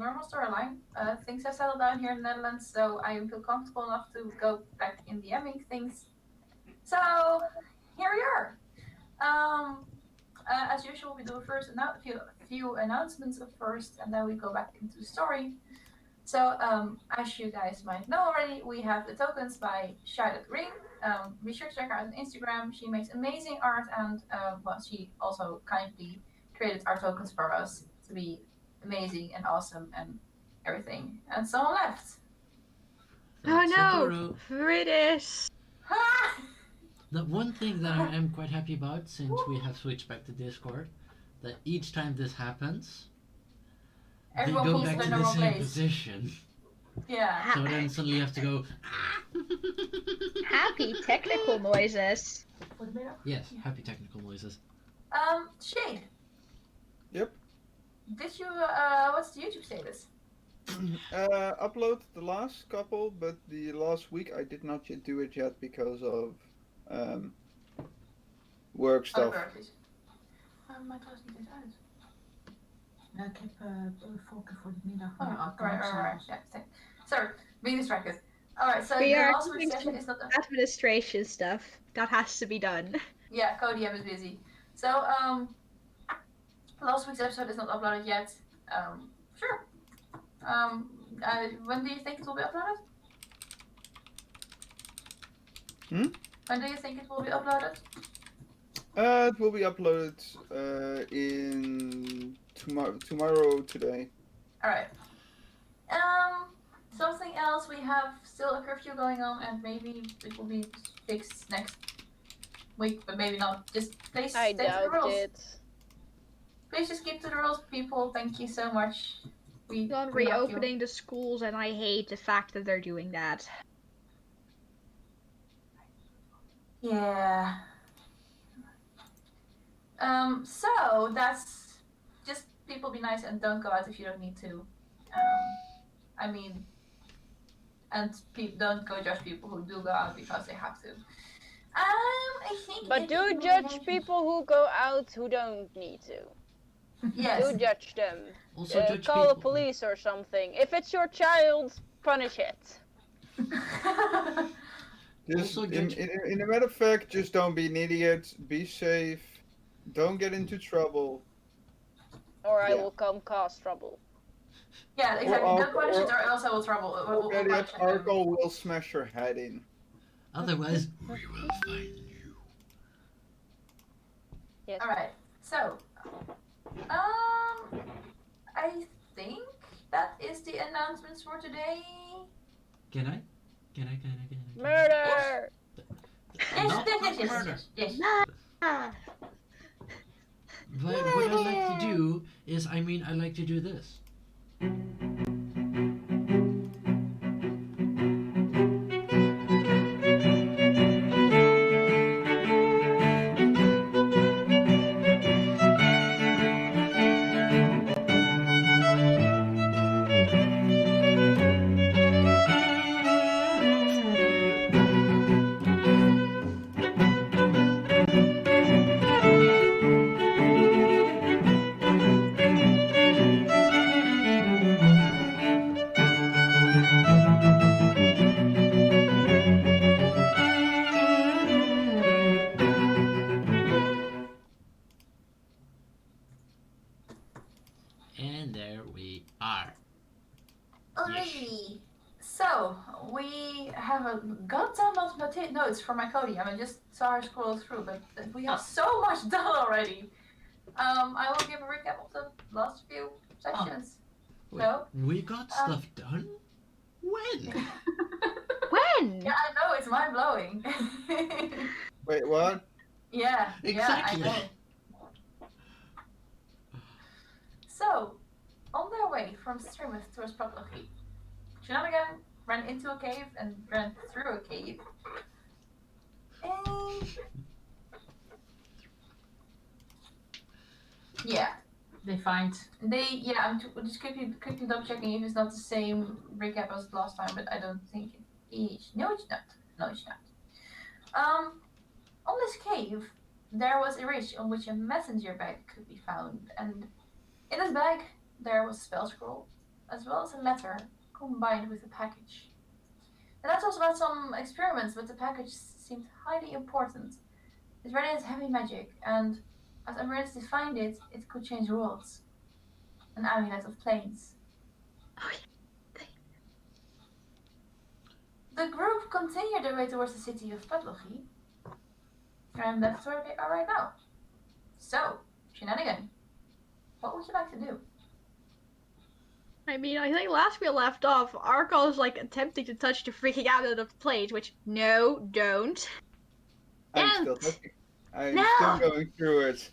normal storyline. Things have settled down here in the Netherlands, so I feel comfortable enough to go back in DMing things. So here we are. Um, as usual, we do first few announcements at first, and then we go back into the story. So, as you guys might know already, we have the tokens by Charlotte Green. Be sure to check her out on Instagram. She makes amazing art, and she also kindly created our tokens for us to be amazing and awesome and everything. And someone left. Oh That's no, Satoru. British. The one thing that I am quite happy about, since we have switched back to Discord, that each time this happens, they Everyone go pulls to back their to the normal same place. position. Yeah. So then suddenly you have to go. Happy technical noises. Yes, happy technical noises. Shade. Yep. Did you? What's the YouTube status? Upload the last couple, but the last week I did not yet do it yet because of work stuff. Priorities. Maar het was niet eens uit. Ja, ik heb volken voor de middag. Oh, right. Yeah, sorry, being distracted. Alright, so We the are last week's doing session is not... administration stuff. That has to be done. Yeah, Cody is busy. So, last week's episode is not uploaded yet. Sure. When do you think it will be uploaded? When do you think it will be uploaded? It will be uploaded in tomorrow today. Alright. Something else, we have still a curfew going on, and maybe it will be fixed next week, but maybe not. Just please stay to the rules. Please just keep to the rules, people. Thank you so much. We On reopening the schools, and I hate the fact that they're doing that. Yeah. So that's just people be nice and don't go out if you don't need to. I mean, and don't go judge people who do go out because they have to. I think. But do judge people who go out who don't need to. Yes. Do judge them. Also judge call the people. police or something. If it's your child, punish it. Just, Also in a matter of fact, just don't be an idiot. Be safe. Don't get into trouble. Or I will come cause trouble. Yeah, exactly. Don't punish it, or else I will trouble. Arco will smash your head in. Otherwise, we will find you. Yes. Alright, so, I think that is the announcements for today. Can I? Murder! Yes. But what I like to do is, I like to do this. And there we are. Alrighty. So, we have a goddamn lot of notes for my Cody. I just saw her scroll through, but we have so much done already. I will give a recap of the last few sessions. Wait, No? we got stuff done? When? When? Yeah, I know, it's mind blowing. Wait, what? Yeah, Exactly. Yeah, I know. So, on their way from Streameth towards Property, Shenanigan ran into a cave and ran through a cave. And... yeah. I'm just quickly double checking if it's not the same recap as last time, but I don't think it is. No, it's not. On this cave, there was a ridge on which a messenger bag could be found, and in this bag there was a spell scroll, as well as a letter combined with a package. And that's also about some experiments, but the package seemed highly important. It read as heavy magic, and as Emirates defined it, it could change worlds. An amulet of planes. Oh, The group continued their way towards the city of Padlogi, and that's where they are right now. So, Shenanigan, what would you like to do? I mean, I think last we left off, Arkle is like attempting to touch the freaking amulet of the plate, which no, don't. I'm still Don't. touching. I'm No! still going through it.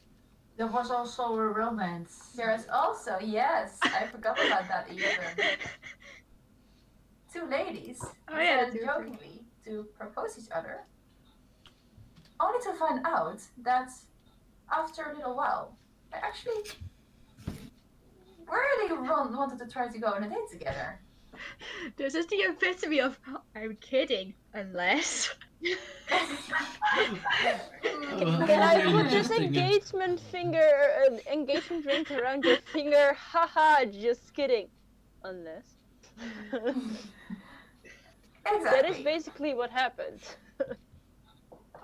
There was also a romance. There is also, yes, I forgot about that even. Two ladies Oh, yeah, decided the two. jokingly to propose each other, only to find out that after a little while, they actually really wanted to try to go on a date together. This is the epitome of, I'm kidding, unless. Oh, Can how I are you put this adjusting it? engagement ring around your finger? Haha, just kidding. Unless. Exactly. That is basically what happened.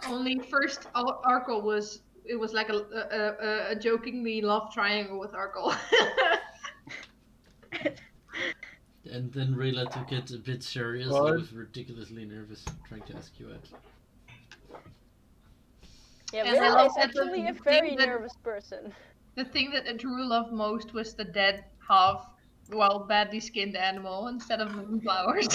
Only first Arkle was, it was like a jokingly love triangle with Arkle. And then Rayla took it a bit serious. What? I was ridiculously nervous trying to ask you out. Yeah, And I Rilla love is that actually the a very thing that- nervous person. The thing that Drew loved most was the dead half, well, badly skinned animal instead of the flowers.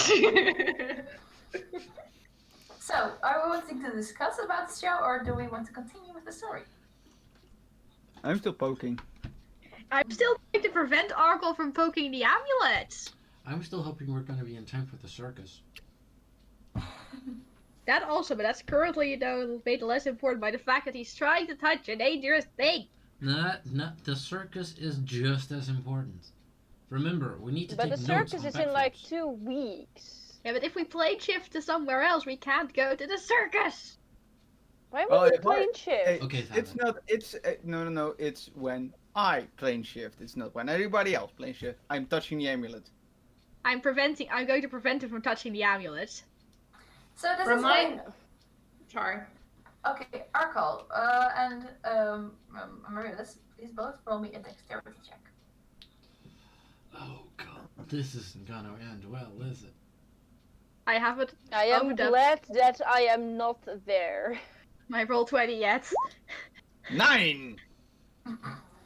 So, are we wanting to discuss about the show, or do we want to continue with the story? I'm still poking. I'm still trying to prevent Arkle from poking the amulet. I'm still hoping we're going to be in time for the circus. That also, but that's currently, made less important by the fact that he's trying to touch a dangerous thing. Nah, the circus is just as important. Remember, we need to But take the notes circus on is in like backflips. 2 weeks. Yeah, but if we plane shift to somewhere else, we can't go to the circus. Why would Oh, we yeah, why- plane shift? Hey, Okay, it's Fallon. not. It's no. It's when I plane shift. It's not when everybody else plane shift. I'm touching the amulet. I'm going to prevent him from touching the amulet. So this Remind- is Sorry. okay, Arkal and Maria, please both roll me a dexterity check. Oh god, this isn't gonna end well, is it? I haven't I am opened up glad that I am not there. my roll 20 yet. 9.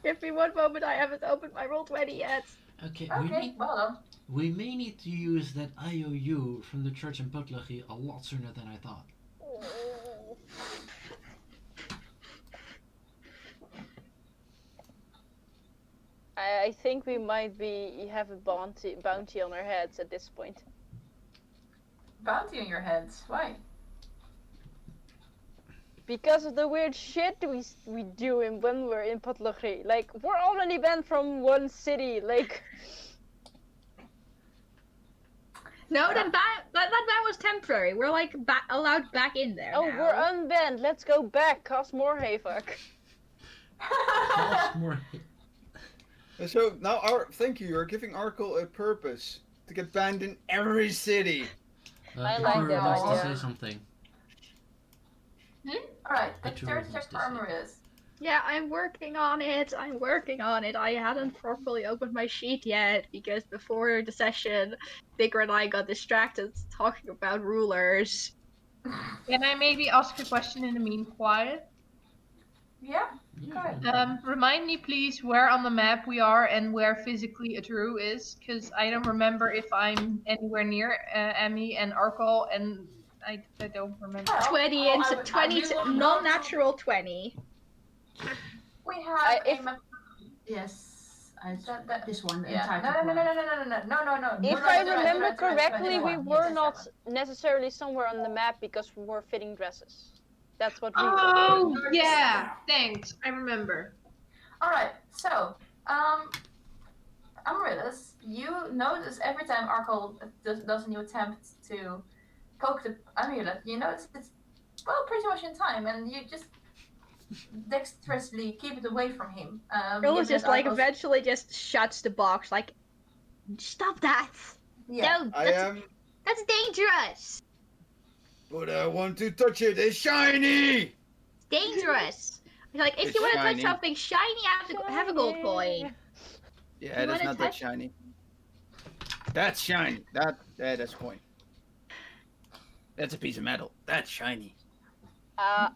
Give me one moment, I haven't opened my roll 20 yet. Okay, Okay, well done. we may need to use that IOU from the church in Potlachi a lot sooner than I thought. I think we might have a bounty on our heads at this point. Bounty on your heads. Why? Because of the weird shit we do when we're in Potlochri. Like, we're already banned from one city, like... No, that ban was temporary. We're like allowed back in there Oh, now. we're unbanned, let's go back, cause more havoc. Cost more. And so now, thank you. You're giving Arkle a purpose to get banned in every city. I like Kuro that wants to idea. say something. Alright, The two dexterity of check us for decide. Marius. Yeah, I'm working on it. I hadn't properly opened my sheet yet because before the session, Digger and I got distracted talking about rulers. Can I maybe ask a question in the meanwhile? Yeah, Yeah, go ahead. sure. Remind me please where on the map we are and where physically a Drew is, because I don't remember if I'm anywhere near Emmy and Arkle, and I don't remember. Well, 20 well, and I would- 20 we will non-natural 20. We have if- a map. Yes, That- this one, the Yeah. entitled No. one. No. If You're I right, you're remember right, you're right, correctly, we 21. were Yes, not 27. necessarily somewhere on the map because we were fitting dresses. That's what we were. Oh yeah, thanks. I remember. Alright, so, Amaryllis, you notice every time Arkle does a new attempt to poke the amulet, you notice it's, well, pretty much in time, and you just dexterously keep it away from him. Girl given is just that like Arkle's- eventually just shuts the box, like Stop that! Yeah. No, I am, that's dangerous! but I want to touch it. It's shiny. It's dangerous! Like, if It's you want to touch shiny. something shiny, have a gold coin. Yeah, You that's wanna not that touch- shiny. That's shiny. That's a coin. That's a piece of metal. That's shiny.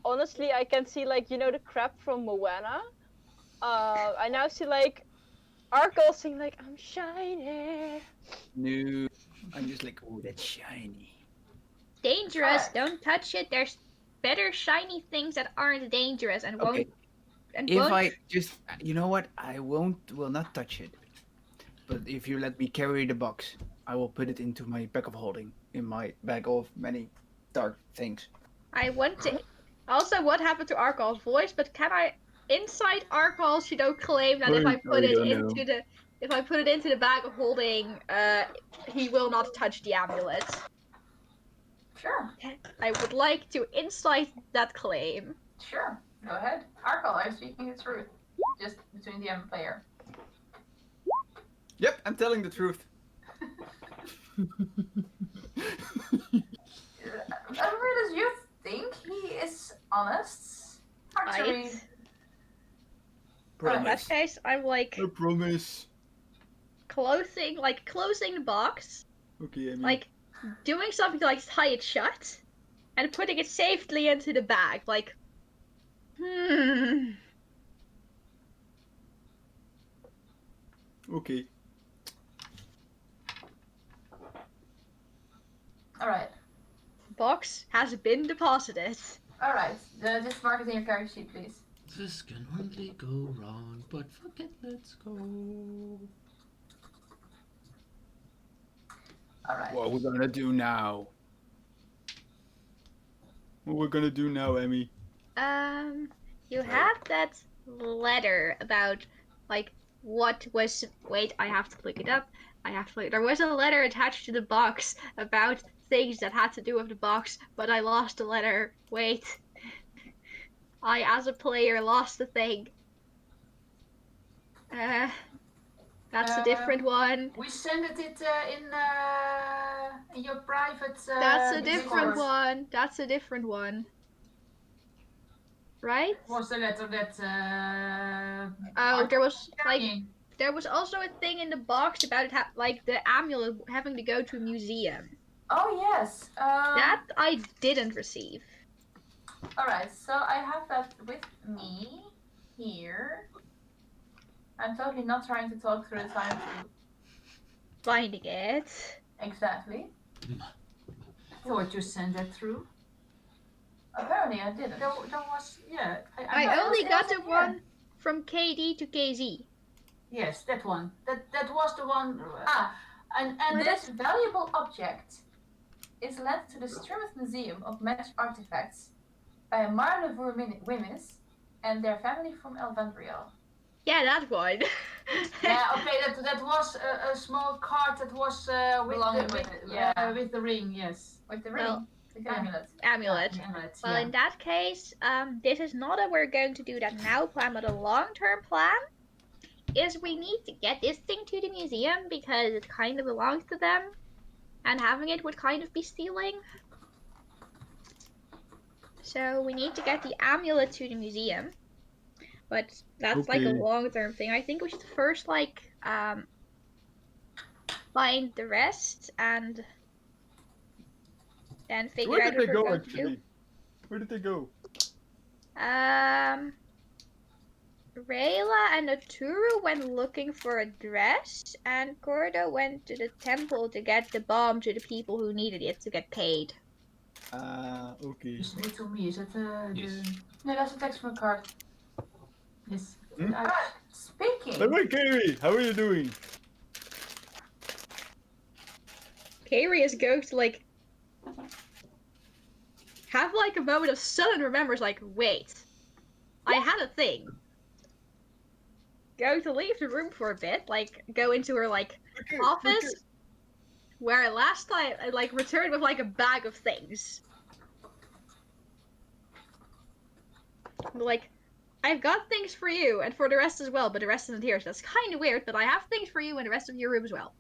Honestly, I can see like the crab from Moana. I now see like Arkle saying like I'm shiny. No, I'm just like, oh, that's shiny. Dangerous! Alright. Don't touch it. There's better shiny things that aren't dangerous and Okay. won't. And If won't. I just, you know what? I will not touch it. But if you let me carry the box, I will put it into my bag of holding, in my bag of many dark things. I want to. Also, what happened to Arkal's voice? But can I inside Arkal? She don't claim that if I put it into the bag of holding, he will not touch the amulet. Sure. I would like to incite that claim. Sure. Go ahead. Arkle, I'm speaking the truth. Just between the M player. Yep, I'm telling the truth. Does you think he is honest? Hard to read. In Promise. that case, I'm like I promise. closing the box, Okay, I mean. like doing something to like tie it shut, and putting it safely into the bag. Like, Okay. Alright. box has been deposited. Alright. Just mark it in your character sheet, please. This can only go wrong, but fuck it, let's go. Alright. What are we gonna do now? What we're gonna do now, Emmy? You had that letter about like what was. Wait, I have to look it up. There was a letter attached to the box about things that had to do with the box, but I lost the letter. Wait. I, as a player, lost the thing. That's a different one. We sent it in your private. That's a different Discord. one. That's a different one. Right? Was the letter that? Oh, there was like Carrying? there was also a thing in the box about it, like the amulet having to go to a museum. Oh yes. That I didn't receive. Alright, so I have that with me here. I'm totally not trying to talk through the time to. Finding it. Exactly. Thought you sent that through. Apparently I didn't. There was, yeah. I only got the here. one from KD to KZ. Yes, that one. That was the one. And But this valuable object is lent to the Strummeth Museum of Magic Artifacts by Marlevoer Wimmis and their family from Elvandriel. Yeah, that one. Yeah, okay, that was a small card that was with the ring, yes. With the ring? Well, With the amulet. Amulet. Yeah, amulet, Well, yeah. in that case, this is not a we're going to do that now plan, but a long-term plan is we need to get this thing to the museum because it kind of belongs to them, and having it would kind of be stealing. So we need to get the amulet to the museum, but that's like a long-term thing. I think we should first find the rest and then figure Where out did what they we're go going to do. actually? Where did they go? Rayla and Aturu went looking for a dress, and Cordo went to the temple to get the bomb to the people who needed it to get paid. Okay. You sent it to me. Is that Yes. No, that's a text from a card. Yes. Speaking. Hey, Kairi, how are you doing? Kairi is going to like have like a moment of sudden remembers, like, wait, I had a thing. Going to leave the room for a bit, like go into her like office, where last time I like returned with like a bag of things. Like, I've got things for you and for the rest as well, but the rest isn't here, so that's kind of weird. But I have things for you and the rest of your room as well.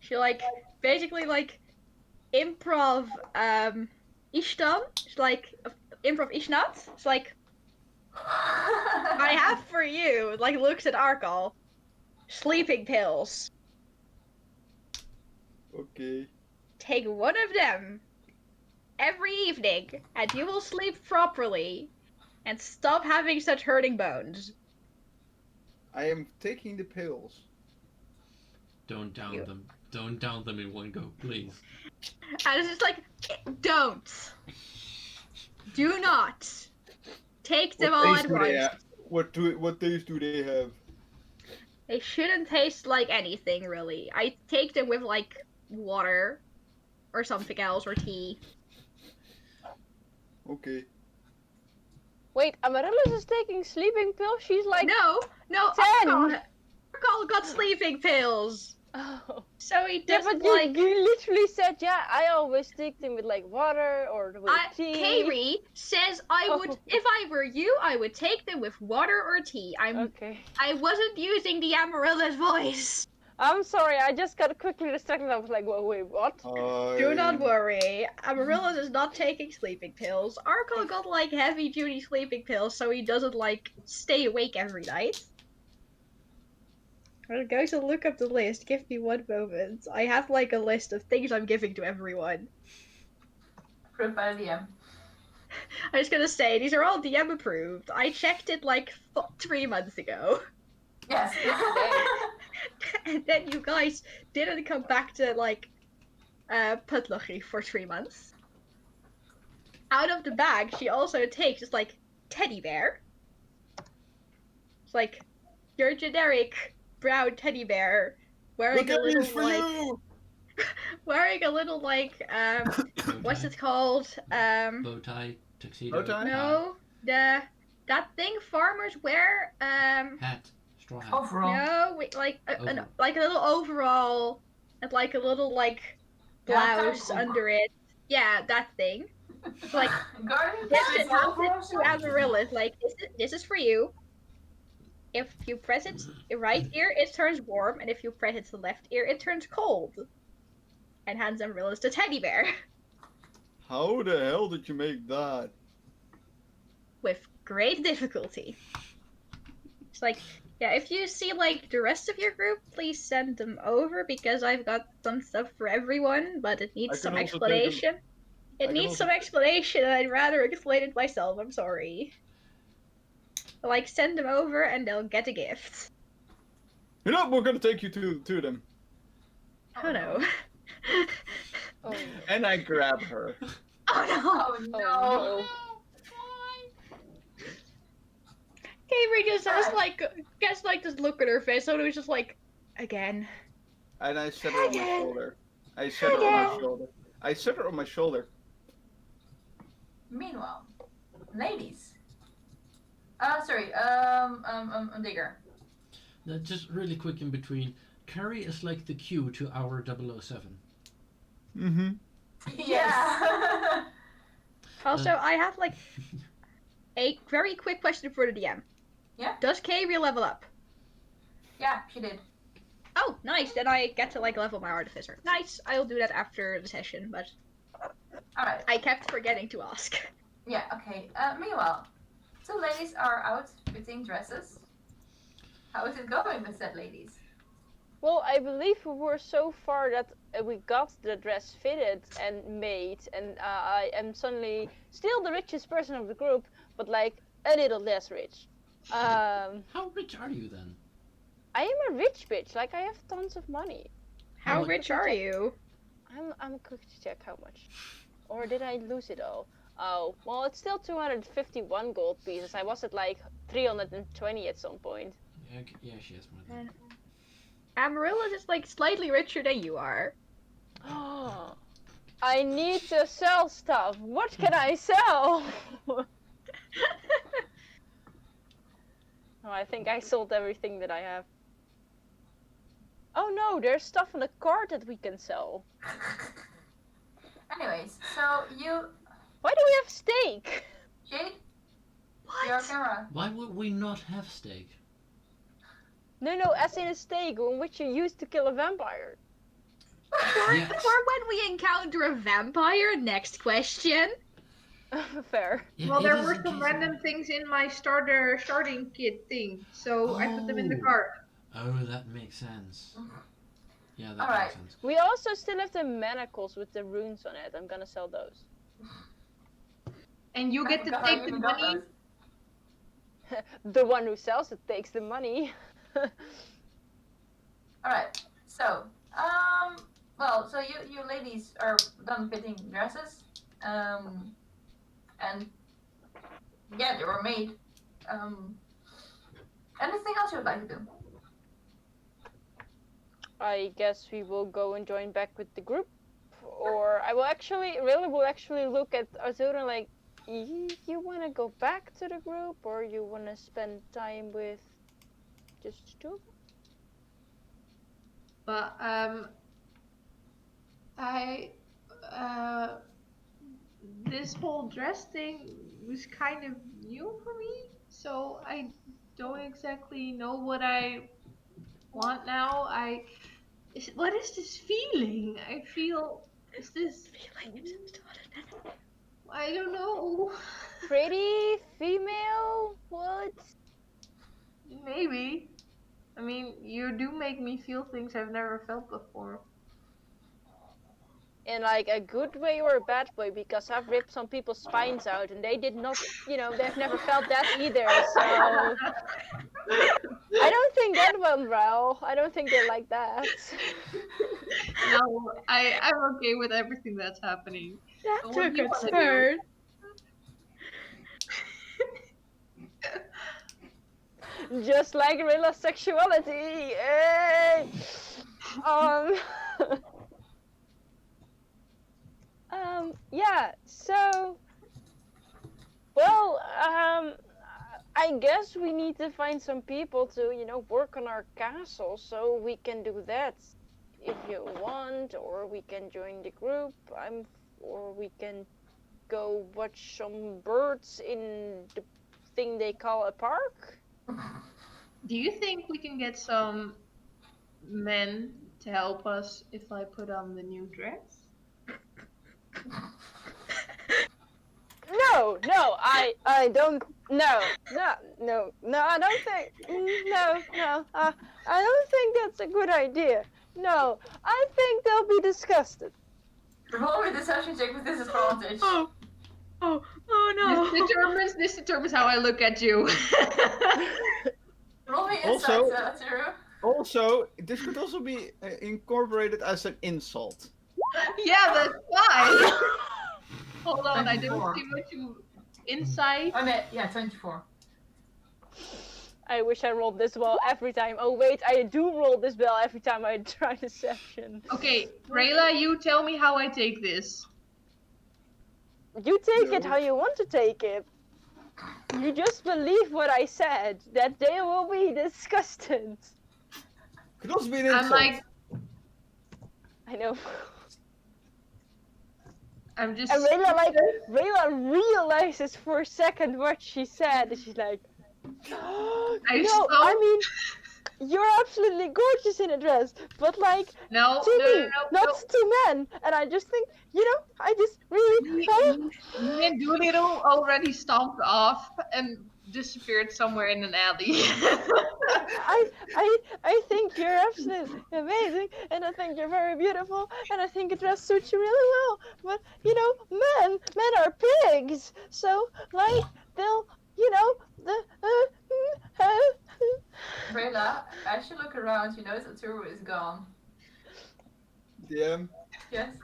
She like basically like improv Ishtam. It's like improv Ishnat. It's like I have for you. Like looks at Arkal. Sleeping pills. Okay. Take one of them every evening, and you will sleep properly and stop having such hurting bones. I am taking the pills. Don't down You- them. Don't down them in one go, please. And it's just like, don't. Do not. Take them all taste at do they once. have? What taste do they have? They shouldn't taste like anything, really. I take them with, like, water or something else, or tea. Okay. Wait, Amaryllis is taking sleeping pills? She's like... No, 10. Arkal got sleeping pills. Oh. So he Yeah, doesn't but you, like... you literally said, yeah, I always take them with like water or with tea. Kairi says I would, Oh. if I were you, I would take them with water or tea. Okay. I wasn't using the Amarillo's voice. I'm sorry, I just got quickly distracted. I was like, well, wait, what? Do not worry. Amarillo's is not taking sleeping pills. Arkal got like heavy duty sleeping pills so he doesn't like stay awake every night. I'm going to look up the list. Give me one moment. I have like a list of things I'm giving to everyone. Approved by the DM. I'm just gonna say, these are all DM approved. I checked it like 3 months ago. Yes. And then you guys didn't come back to like Putlucky for 3 months. Out of the bag, she also takes just like teddy bear. It's like your generic brown teddy bear wearing a little like wearing a little like what's it called? Bow tie, tuxedo. Bow tie? No, that thing farmers wear. Hat, straw hat. Overall. No, wait, like Overall. like a little overall and like a little like blouse Yeah, under it. Yeah, that thing. Like Garden this is should have overall it to Amaryllis. Like this is for you. If you press it right ear, it turns warm, and if you press it to left ear, it turns cold. And hands Amaryllis the teddy bear How the hell did you make that? with great difficulty. It's like, yeah, if you see like the rest of your group, please send them over because I've got some stuff for everyone, but it I needs can some also take 'em- explanation. I It can needs also- some explanation, and I'd rather explain it myself. I'm sorry. Like, send them over, and they'll get a gift. You know, we're gonna take you to them. Oh no. Oh, And I grab her. Oh no. Oh no. no. Avery just has like gets like this look at her face, so it was just like, again. And I set her on my Again. shoulder. I set her on my shoulder. I set her on my shoulder. Meanwhile, ladies. Sorry. Digger. Just really quick in between. Carrie is like the Q to our 007. Mm-hmm. Yeah. Also, I have like a very quick question for the DM. Yeah? Does Avery level up? Yeah, she did. Oh, nice. Then I get to like level my artificer. Nice. I'll do that after the session, but Alright. I kept forgetting to ask. Yeah, okay. Meanwhile, two ladies are out fitting dresses. How is it going with said ladies? Well, I believe we were so far that we got the dress fitted and made, and I am suddenly still the richest person of the group, but like a little less rich. How rich are you then? I am a rich bitch. Like I have tons of money. How much- rich are you? I'm quick to check how much, or did I lose it all? Oh, well, it's still 251 gold pieces. I was at like 320 at some point. Yeah, yeah, she has more than Amaryllis is like slightly richer than you are. I need to sell stuff. What can I sell? Oh, I think I sold everything that I have. Oh no, there's stuff on the cart that we can sell. Anyways, so you, Why do we have steak? Jade, your What? camera. Why would we not have steak? No, as in a steak on which you used to kill a vampire. Yes. For when we encounter a vampire. Next question. Fair. Yeah, Well, it there is were in some case random of... things in my starting kit thing, so I put them in the Oh. cart. Oh, that makes sense. Yeah, that Alright. makes sense. We also still have the manacles with the runes on it. I'm gonna sell those. And you I get to forgot I take the even got money. those. The one who sells it takes the money. Alright, so, well, so you ladies are done fitting dresses, and yeah, they were made. Anything else you would like to do? I guess we will go and join back with the group, or I will actually look at Azura like, you want to go back to the group, or you want to spend time with just two of us? But I this whole dress thing was kind of new for me, so I don't exactly know what I want now. What is this feeling? I feel is this I don't know. Pretty female? What? Maybe. I mean, you do make me feel things I've never felt before. In like a good way or a bad way, because I've ripped some people's spines out and they did not, they've never felt that either, so I don't think that went well. I don't think they like that. No, I'm okay with everything that's happening. That What do took you a wanna do? turn. Just like real sexuality. Hey! Um yeah, so well, I guess we need to find some people to, work on our castle, so we can do that if you want, or we can join the group. Or we can go watch some birds in the thing they call a park. Do you think we can get some men to help us if I put on the new dress? No, I don't. No, I don't think. No. I don't think that's a good idea. No, I think they'll be disgusted. Roll me a deception check with disadvantage. Oh no. This determines how I look at you. Roll me Also- insight, Turu. Also, this could also be incorporated as an insult. Yeah, that's fine. Hold on, I don't 24. see what you insight. Oh, no, yeah, 24. I wish I rolled this well every time. Oh wait, I do roll this well every time I try deception. Okay, Rayla, you tell me how I take this. You take it No. how you want to take it. You just believe what I said, that they will be disgusted. Could also be an I'm insult. like, I know. I'm just. And Rayla realizes for a second what she said, and she's like, I no, stopped. I mean, you're absolutely gorgeous in a dress, but like, No, to me, no. not to men. And I just think, I just really, Me and Doolittle already stomped off and disappeared somewhere in an alley. I think you're absolutely amazing, and I think you're very beautiful, and I think a dress suits you really well. But men are pigs, so like they'll, Rayla, as you look around, you notice that Turu is gone. DM. Yes?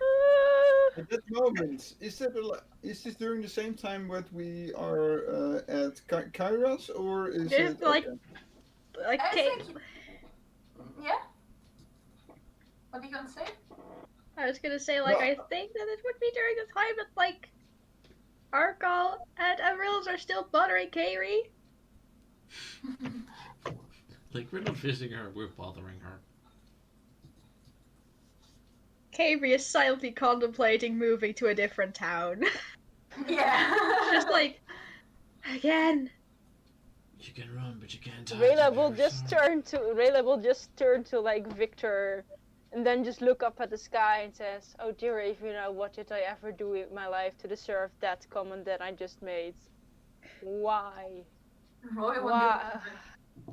At that moment, is this during the same time what we are at Kairos, or is There's it like I okay. think... Yeah? What are you gonna say? I was gonna say like Well- I think that it would be during the time that like Arkal and Emeralds are still bothering Kairi. Like, we're not visiting her, we're bothering her. Kairi is silently contemplating moving to a different town. Yeah. Just like again. You can run, but you can't hide. Rayla will just turn to like Victor and then just look up at the sky and says, "Oh dear Avina, what did I ever do with my life to deserve that comment that I just made? Why? Roy won't Why?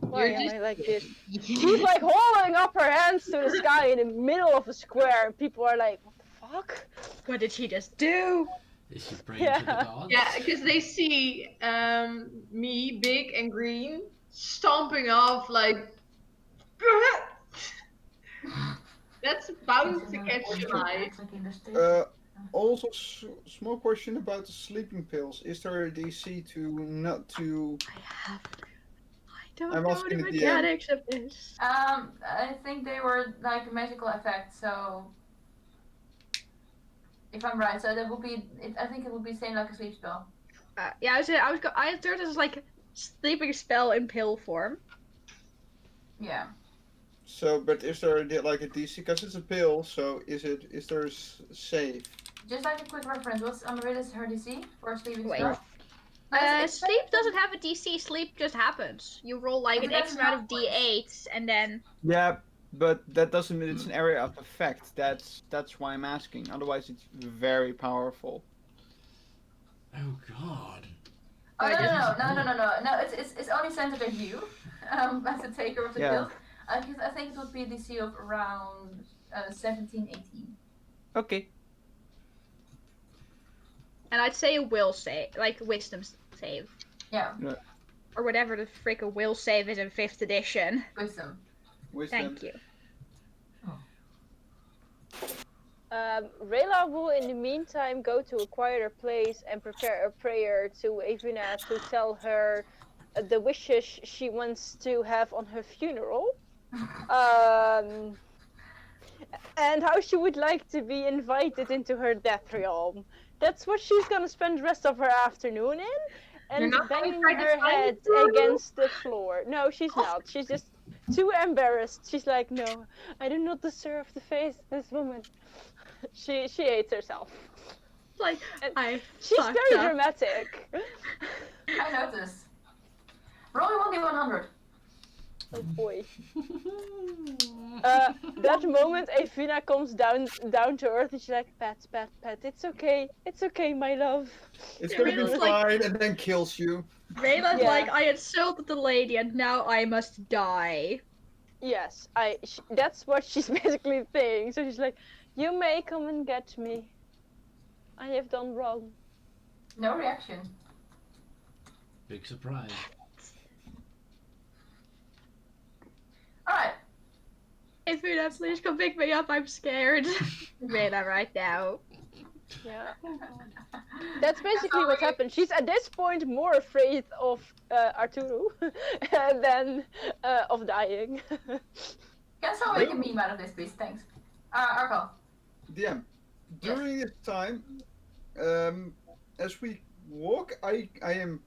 Why You're am just I like this?" She's like holding up her hands to the sky in the middle of a square, and people are like, "What the fuck?" What did she just do? Is she praying to the Yeah. gods? Yeah, because they see me, big and green, stomping off like. That's bound to catch your eye. It's like in the station. Also, small question about the sleeping pills. Is there a DC to not to? I don't I'm know asking the at the end. mechanics of this. I think they were like a magical effect, so if I'm right, so that would be. I think it would be same like a sleep spell. Yeah, I thought this was like sleeping spell in pill form. Yeah. So, but is there like a DC? Because it's a pill. So is there save? Just like a quick reference, what's Amaryllis her DC for sleeping Wait. spell? It's Sleep doesn't have a DC. Sleep just happens. You roll like It an X doesn't amount have of points. D8s, and then Yeah, but that doesn't mean it's an area of effect. That's why I'm asking. Otherwise, it's very powerful. Oh god. Oh I just- no! It's only centered at you, as a taker of the Yeah. pills. I think it would be a DC of around 17, 18. Okay. and I'd say a will save, like wisdom save, Yeah, or whatever the frick a will save is in 5th edition. wisdom. Wisdom. Thank you. Rayla will, in the meantime, go to a quieter place and prepare a prayer to Avina to tell her the wishes she wants to have on her funeral. And how she would like to be invited into her death realm. That's what she's gonna spend the rest of her afternoon in, You're and not gonna banging try to her find head her? against the floor. No, she's not. She's just too embarrassed. She's like, "No, I do not deserve to face this woman." She hates herself. Like And I she's fucked very up. dramatic. I noticed. Roll 1d100. Oh boy. That moment, Evina comes down to earth, and she's like, "Pat, it's okay, my love." It's Yeah, gonna but be it's fine, like- and then kills you. Rayla's Yeah. like, I insulted the lady, and now I must die. Yes, that's what she's basically saying. So she's like, "You may come and get me. I have done wrong." No reaction. Big surprise. Alright. If you please come pick me up, I'm scared. Rayla, right now. Yeah. That's basically what happened. She's at this point more afraid of Arturo than of dying. Can someone make a meme out of this, please? Thanks. Arco. DM. During this time, as we walk, I am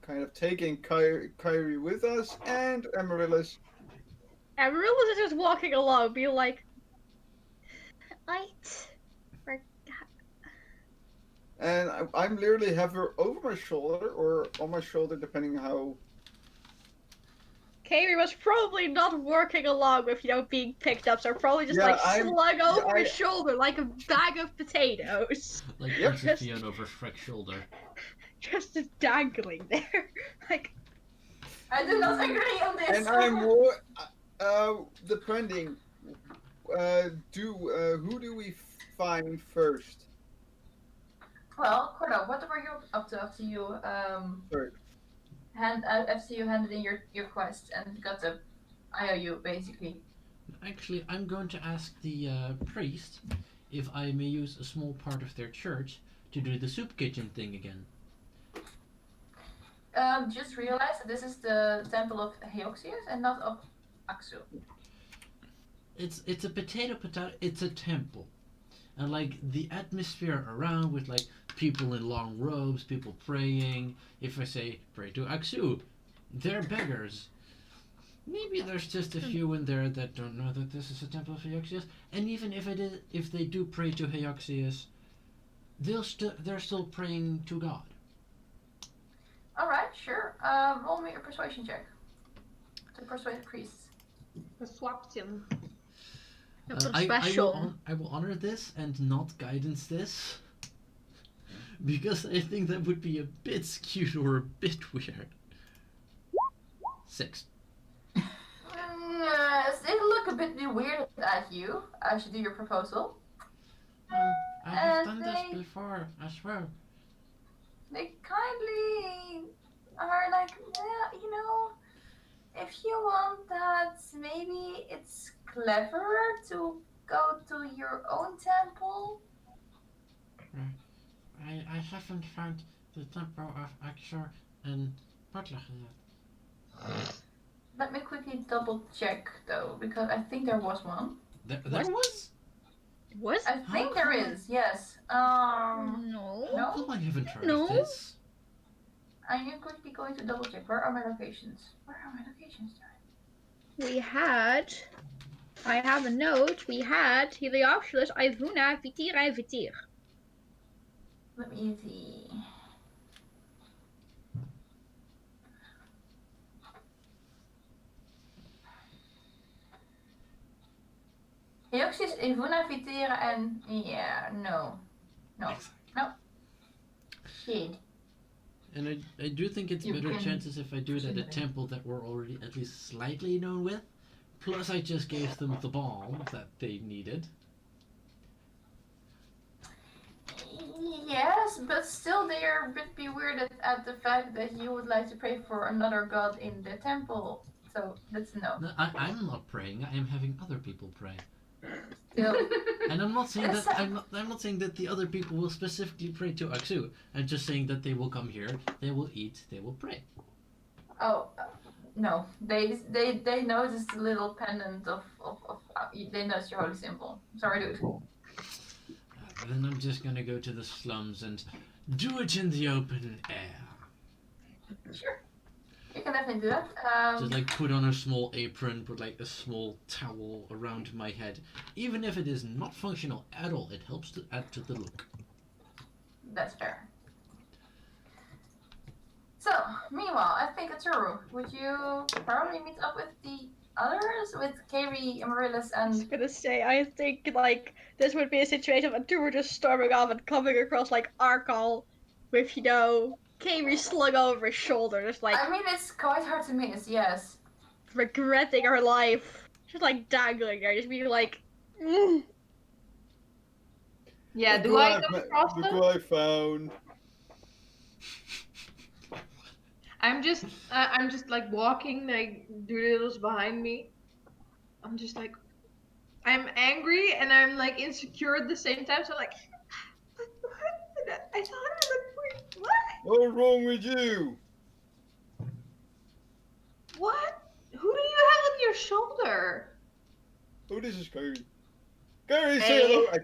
kind of taking Kyrie with us and Amaryllis. Amaryllis is just walking along, being like, And I'm literally have her over my shoulder or on my shoulder, depending how. Kairi was probably not working along with, being picked up, so probably just Yeah, slung over his shoulder like a bag of potatoes. Like Yep. Princess Fiona over Shrek's shoulder. Just dangling there. Like, I do not agree on this. And I'm more. Depending. Who do we find first? Well, Cordo, what were you up to after you Sorry. after you handed in your quest and got the IOU basically? Actually, I'm going to ask the priest if I may use a small part of their church to do the soup kitchen thing again. Just realized that this is the temple of Heoxius and not of Axu. It's a potato. It's a temple, and like the atmosphere around with like people in long robes, people praying. If I say pray to Aksu, they're beggars. Maybe there's just a few in there that don't know that this is a temple of Heoxius, and even if they do pray to Heoxius, they're still praying to God. All right, sure. Roll me a persuasion check to persuade the priests. Persuasion. Something I special. I will honor this and not guidance this because I think that would be a bit skewed or a bit weird. 6. They look a bit weirded at you as you do your proposal. I have And done this before, I swear. they kindly are like, yeah, if you want that, maybe it's cleverer to go to your own temple. I haven't found the temple of Axor and Butler yet. Let me quickly double check though, because I think there was one. There What? was? What? I think there is, yes. No. How No? come I haven't heard No. of this? I am quickly going to double check. Where are my locations? Where are my locations, darling? We had. I have a note. We had Heliopolis, Ivuna, Vitir, and Vitir. Let me see. Eoxys, Ivuna, Vitera, and yeah, no. Shit. And I do think it's You better can chances if I do it at a presumably. temple that we're already at least slightly known with. Plus, I just gave them the bomb that they needed. Yes, but still they are a bit bewildered at the fact that you would like to pray for another god in the temple. So that's a no. No, I'm not praying. I am having other people pray. Still. And I'm not saying that That's- I'm not saying that the other people will specifically pray to Aksu. I'm just saying that they will come here, they will eat, they will pray. Oh, no. They noticed the little pendant of they noticed your holy symbol. Sorry, dude. Then I'm just gonna go to the slums and do it in the open air. Sure. You can definitely do that. Just like put on a small apron, put like a small towel around my head. Even if it is not functional at all, it helps to add to the look. That's fair. So, meanwhile, I think Aturu, would you probably meet up with the others? With Kairi, Amaryllis, I was and... gonna say, I think like this would be a situation of two were just storming off and coming across like Arkal with, Kairi slung over his shoulder, just like I mean, it's quite hard to miss, yes. regretting her life. Just like dangling there, just being like, mm. Yeah, do I come across Look them? what I found. I'm just like walking, like Doolittle's behind me. I'm just like, I'm angry and I'm like insecure at the same time. So I'm like, I thought I looked what? What's wrong with you? What? Who do you have on your shoulder? Oh, this is Kyrie. Kyrie, say Hey. hello. I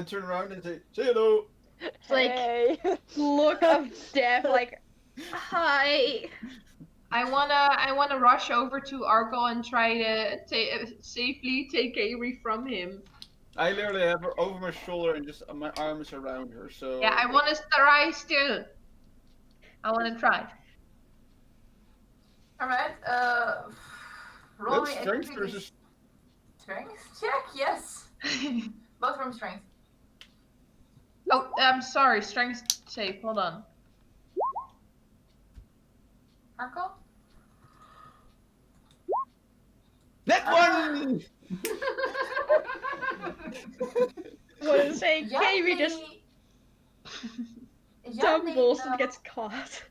turn around and say hello. It's like Hey. look of death, like, hi. I wanna rush over to Arkle and try to safely take Kairi from him. I literally have her over my shoulder and just my arm is around her. So Yeah, I wanna try still. I wanna try. Alright, roll That's me a strength quickly- versus. Strength check? Yes. Both from strength. Oh, I'm sorry. Strength save. Hold on. Marco? That one. What is saying? Kairi just stumbles and gets caught.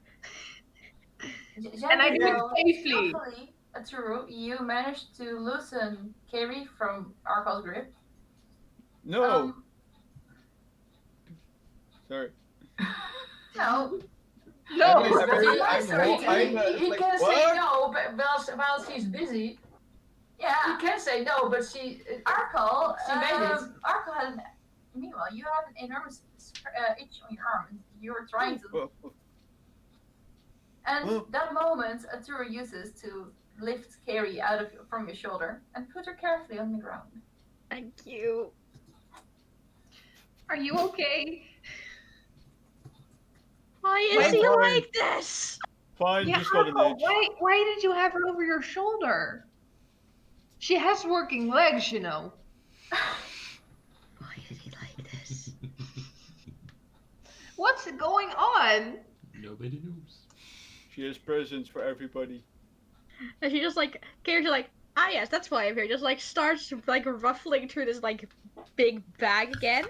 And I do it safely. Hopefully, Aturu, you managed to loosen Kairi from Arkal's grip. No. Sorry. No. No. I'm very- I'm I'm- he like, can say what? no, but while she's busy, he Yeah, can say no, but Arkal. She made it. Arkal had an. Meanwhile, you have an enormous itch on your arm. And you're trying to. Well, And Oh. that moment, Aturu uses to lift Kairi out from your shoulder and put her carefully on the ground. Thank you. Are you okay? Why is Wait, he fine. like this? Fine, Yeah, just got an Arkle, itch. why did you have her over your shoulder? She has working legs, you know. What's going on? Nobody knows. She has presents for everybody. And she just like, character like, ah yes, that's why I'm here. Just like starts like ruffling through this like big bag again.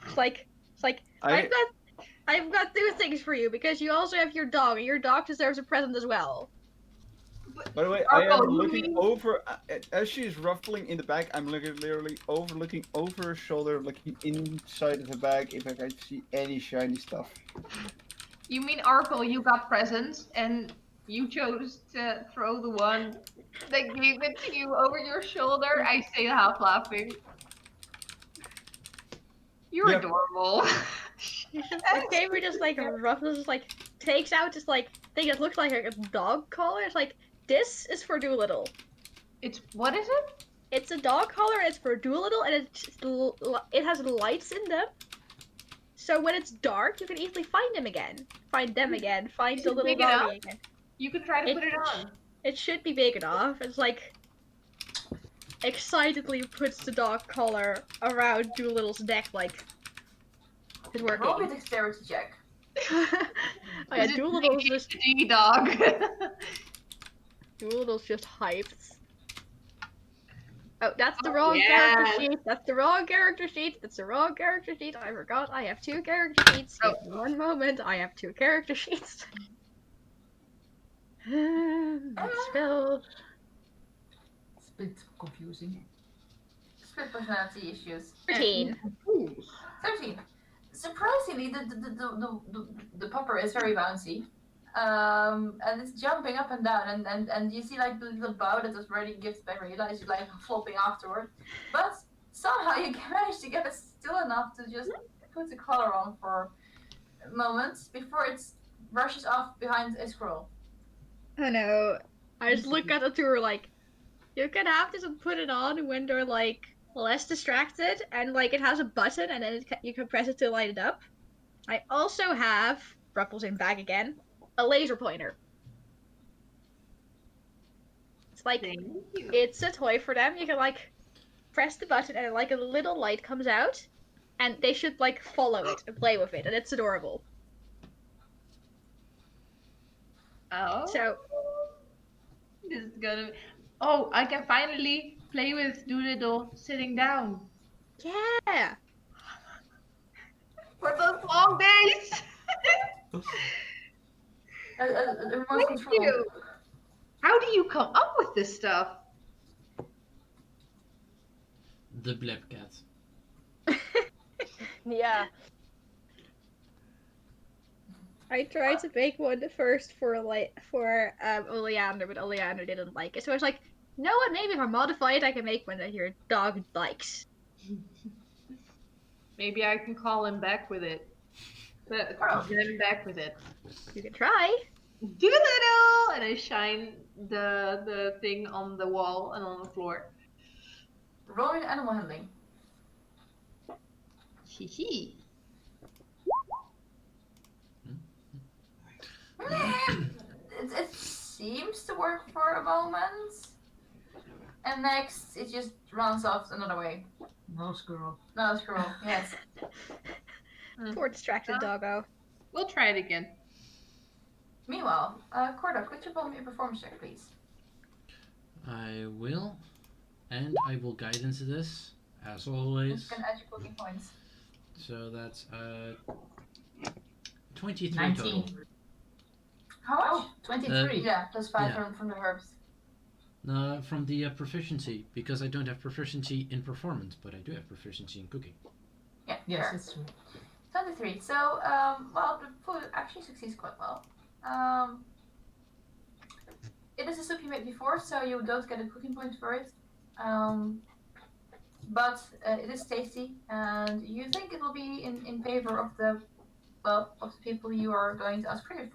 It's like I've I got I've got two things for you because you also have your dog, and your dog deserves a present as well. But, By the way, I am Arco, you looking mean over as she's ruffling in the bag. I'm literally looking over her shoulder, looking inside of the bag if I can see any shiny stuff. Arco? You got presents and you chose to throw the one that gave it to you over your shoulder. I say half laughing. You're Yep. adorable. He's just like Gabriel just like ruffles, just like takes out this like thing that looks like a dog collar. It's like this is for Doolittle. It's what is it? It's a dog collar. It's for Doolittle, and it has lights in them. So when it's dark, you can easily find him again. Find them again. Find Is the it little big enough? doggy again. You could try to It put it on. it should be big enough. It's like excitedly puts the dog collar around Doolittle's neck, like it's Roll me a working. dexterity check. Oh yeah, Is it Doolittle's just ADHD dog? Doolittle's just hyped. Oh, that's the Oh, wrong character yes. sheet. That's the wrong character sheet. That's the wrong character sheet. I forgot. I have two character sheets. Oh. Give me one moment. I have two character sheets. Spell. It's a bit confusing. Split personality issues. 13. 13. Surprisingly, the popper is very bouncy. And it's jumping up and down, and you see like the little bow that was already gifted by Rayla is like flopping afterward. But somehow you manage to get it still enough to just put the collar on for a moment before it rushes off behind a squirrel. I know. I just look at the two like, you can have this and put it on when they're like less distracted, and like it has a button, and then you can press it to light it up. I also have Ruffles in bag again. A laser pointer. It's like Thank you. it's a toy for them. You can like press the button and like a little light comes out, and they should like follow it and play with it, and it's adorable. Oh. So This is gonna be... Oh, I can finally play with Doolittle sitting down. yeah, For those long days! A remote Thank control. you! How do you come up with this stuff? The blip cat. Yeah. I tried to make one first for Oleander, but Oleander didn't like it. So I was like, you know what? Maybe if I modify it, I can make one that your dog likes. Maybe I can call him back with it. Get him back with it. You can try. Doolittle! And I shine the thing on the wall and on the floor. Roll in animal handling. Hee hee. It seems to work for a moment. And next, it just runs off another way. No squirrel. No, squirrel, yes. Poor distracted doggo. We'll try it again. Meanwhile, Corda, could you roll me a performance check, please? I will. And I will guidance this, as always. You can add your cooking points. So that's 23 19. total. How much? 23. Yeah, plus 5 Yeah. from the herbs. From the proficiency, because I don't have proficiency in performance, but I do have proficiency in cooking. Yeah, Yes, sure. it's true. 23. So, well, the food actually succeeds quite well. It is a soup you made before, so you don't get a cooking point for it. But it is tasty, and you think it will be in favor of the people you are going to ask for it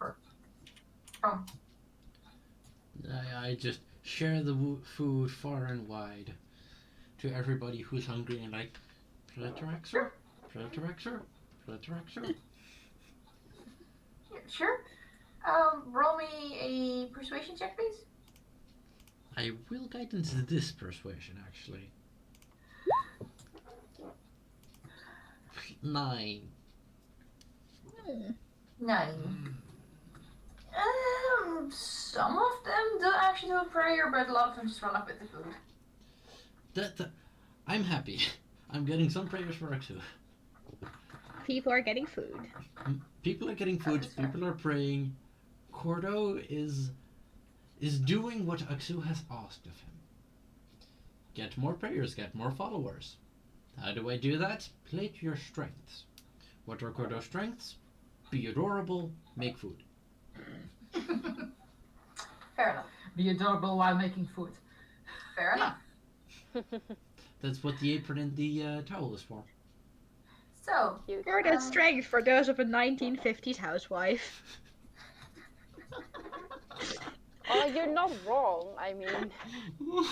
from. I just share the food far and wide to everybody who's hungry and like, Predatorexer? Predatorexer? Predatorexer? Yeah, sure. Roll me a persuasion check, please. I will guidance this persuasion, actually. 9. 9. Some of them do actually do a prayer, but a lot of them just run up with the food. I'm happy. I'm getting some prayers for Aksu. People are getting food. People are getting food. People are praying. Cordo is doing what Aksu has asked of him. Get more prayers. Get more followers. How do I do that? Play to your strengths. What are Cordo's strengths? Be adorable. Make food. Fair enough. Be adorable while making food. Fair enough. That's what the apron and the towel is for. So, Cute. Cordo's strength for those of a 1950s housewife. Oh, you're not wrong. I mean,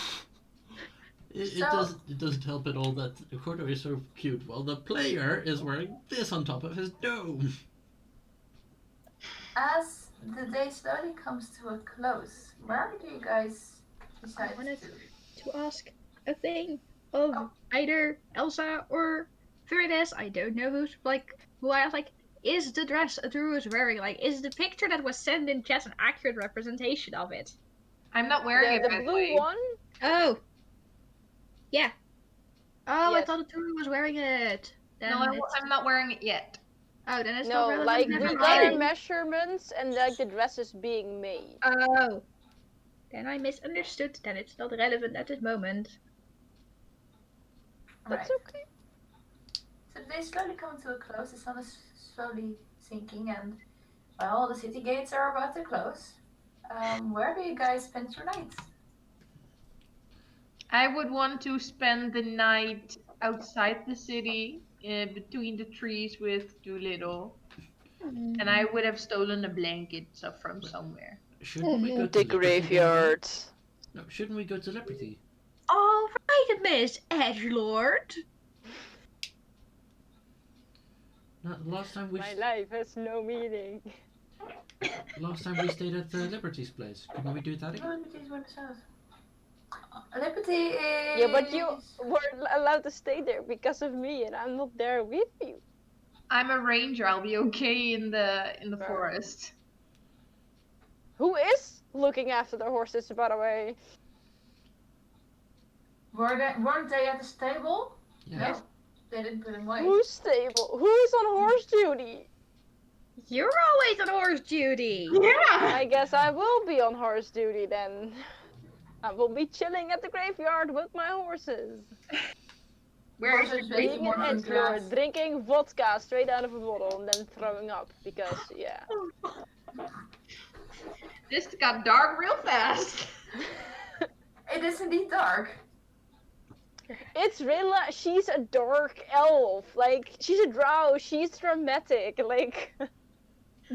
It doesn't help at all that Cordo is so cute while the player is wearing this on top of his dome. as the day slowly comes to a close, where do you guys decide I wanted to? to ask a thing of either Elsa or Veritas. I don't know who I was like, is the dress Drew is wearing, like, is the picture that was sent in chat an accurate representation of it? I'm not wearing the it, by the blue way. one. Oh. Yeah. Oh, I Yes. thought Drew was wearing it. Then No, it's... I'm not wearing it yet. Oh, then it's No, not relevant. like Never we got mind. our measurements and like the dress is being made. Oh. Then I misunderstood. Then it's not relevant at this moment. That's Right. okay. So the day slowly comes to a close. The sun is slowly sinking, and well, the city gates are about to close. Where do you guys spend your nights? I would want to spend the night outside the city, between the trees with Doolittle, and I would have stolen a blanket from somewhere. Shouldn't we go to The Liberty? graveyard. No, shouldn't we go to Liberty? All right, Miss Edgelord. No, last time we My life has no meaning. stayed at Liberty's place. Couldn't we do that again? Liberty's where the south. Liberty is. Yeah, but you were allowed to stay there because of me, and I'm not there with you. I'm a ranger. I'll be okay in the Fair. forest. Who is looking after the horses, by the way? Weren't they at the stable? Yeah. No, they didn't put them away. Who's stable? Who is on horse duty? You're always on horse duty. Yeah. I guess I will be on horse duty then. I will be chilling at the graveyard with my horses. Where is Horses your making Being more an food grass. edgelord, drinking vodka straight out of a bottle and then throwing up because, yeah. This got dark real fast. It is indeed dark. It's Rilla, she's a dark elf. Like, she's a drow, she's dramatic. Like,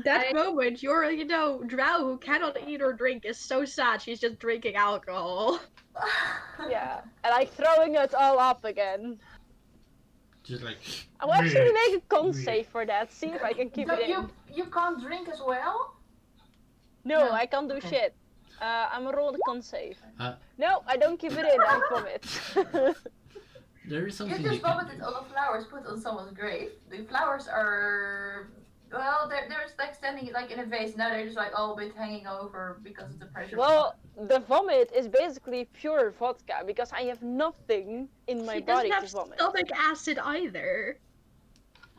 That moment, you're, drow who cannot eat or drink is so sad. She's just drinking alcohol. yeah. And like throwing it all up again. Just like. I will actually make a con save for that. See if I can keep But it in. you can't drink as well? No, No. I can't do Okay. shit. I'm a roll the con save. Uh. No, I don't keep it in. I vomit. There is You something just you can vomited do. all the flowers put on someone's grave. The flowers are. Well, they're just like standing like in a vase. Now they're just like all a bit hanging over because of the pressure. Well, the vomit is basically pure vodka because I have nothing in my She body doesn't to have vomit. stomach acid either.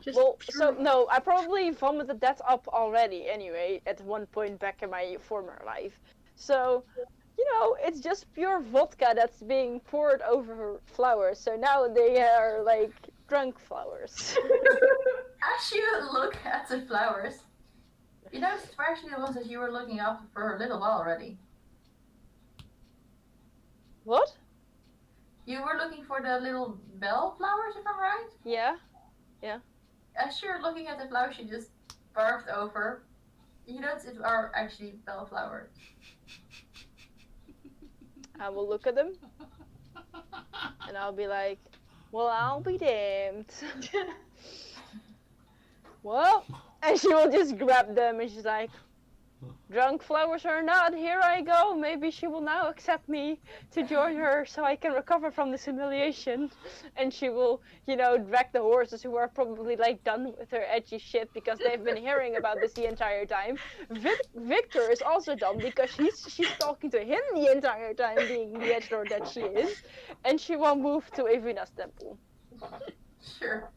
Just Well, pure- so no, I probably vomited that up already anyway at one point back in my former life. So, it's just pure vodka that's being poured over flowers. So now they are like drunk flowers. As you look at the flowers, you notice it's actually the ones that you were looking up for a little while already. What? You were looking for the little bell flowers, if I'm right? Yeah. As you're looking at the flowers you just barfed over, you notice it are actually bell flowers. I will look at them and I'll be like, well, I'll be damned. Well, and she will just grab them and she's like, drunk flowers or not, here I go. Maybe she will now accept me to join her so I can recover from this humiliation. And she will, drag the horses who are probably like done with her edgy shit because they've been hearing about this the entire time. Victor is also done because she's talking to him the entire time, being the edgelord that she is. And she will move to Evina's temple. Sure.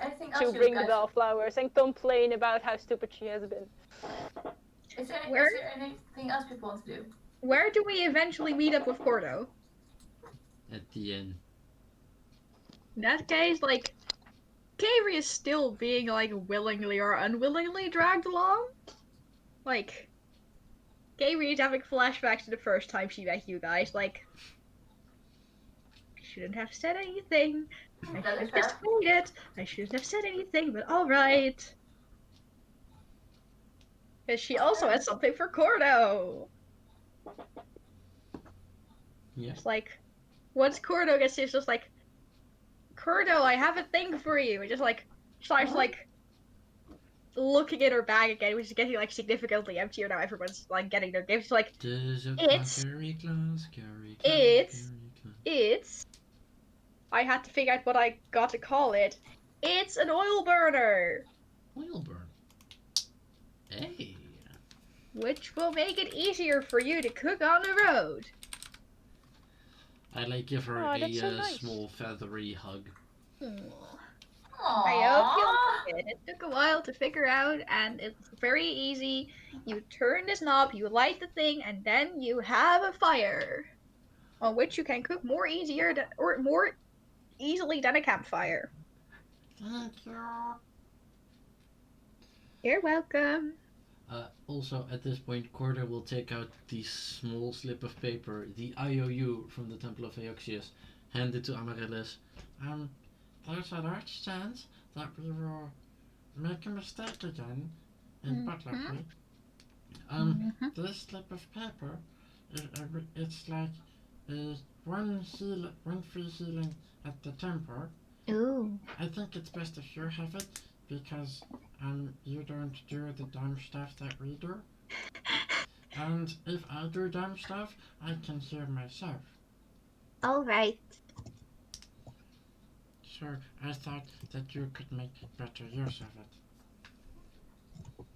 Anything else She'll you bring the guys? bellflowers and complain about how stupid she has been. Is Where- there anything else people want to do? Where do we eventually meet up with Cordo? At the end. In that case, like, Kavri is still being, like, willingly or unwillingly dragged along. Like, Kavri is having flashbacks to the first time she met you guys. Like, I shouldn't have said anything. I should That is have fair. just waited. I shouldn't have said anything, but alright. Because she also has something for Cordo. Yeah. It's like, once Cordo gets here, it's just like, Cordo, I have a thing for you. And just like, starts like, looking at her bag again, which is getting like significantly emptier now. Everyone's like getting their gifts. Like, It's- Carry close, carry close, It's- carry close. it's. I had to figure out what I got to call it. It's an oil burner, Oil burn. Hey. which will make it easier for you to cook on the road. I like give her Oh, a that's so nice. small feathery hug. I hope Aww. you'll like it. It took a while to figure out, and it's very easy. You turn this knob, you light the thing, and then you have a fire, on which you can cook more easily than a campfire. Thank you. You're welcome. Also, at this point, Corda will take out the small slip of paper, the IOU from the Temple of Aeoxius, hand it to Amaryllis. There's a large chance that we will make a mistake again in Butlerby. This slip of paper, it's like one free healing at the temple. Ooh. I think it's best if you have it because you don't do the dumb stuff that we do. And if I do dumb stuff, I can heal myself. Alright. So I thought that you could make better use of it.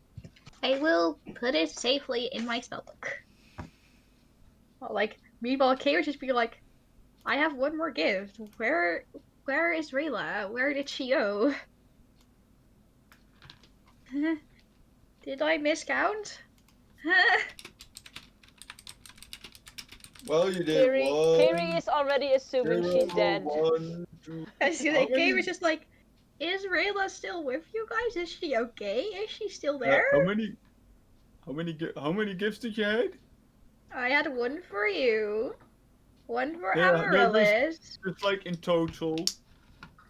I will put it safely in my spellbook. Well, like, meanwhile, Kay would just be like, I have one more gift. Where is Rayla? Where did she go? Did I miscount? Well, you did Kiri is already assuming she's dead. One, two. I was How like, Kay many- was just like, is Rayla still with you guys? Is she okay? Is she still Uh, there? how many gifts did you have? I had one for you, one for Yeah, Amaryllis, It's like in total.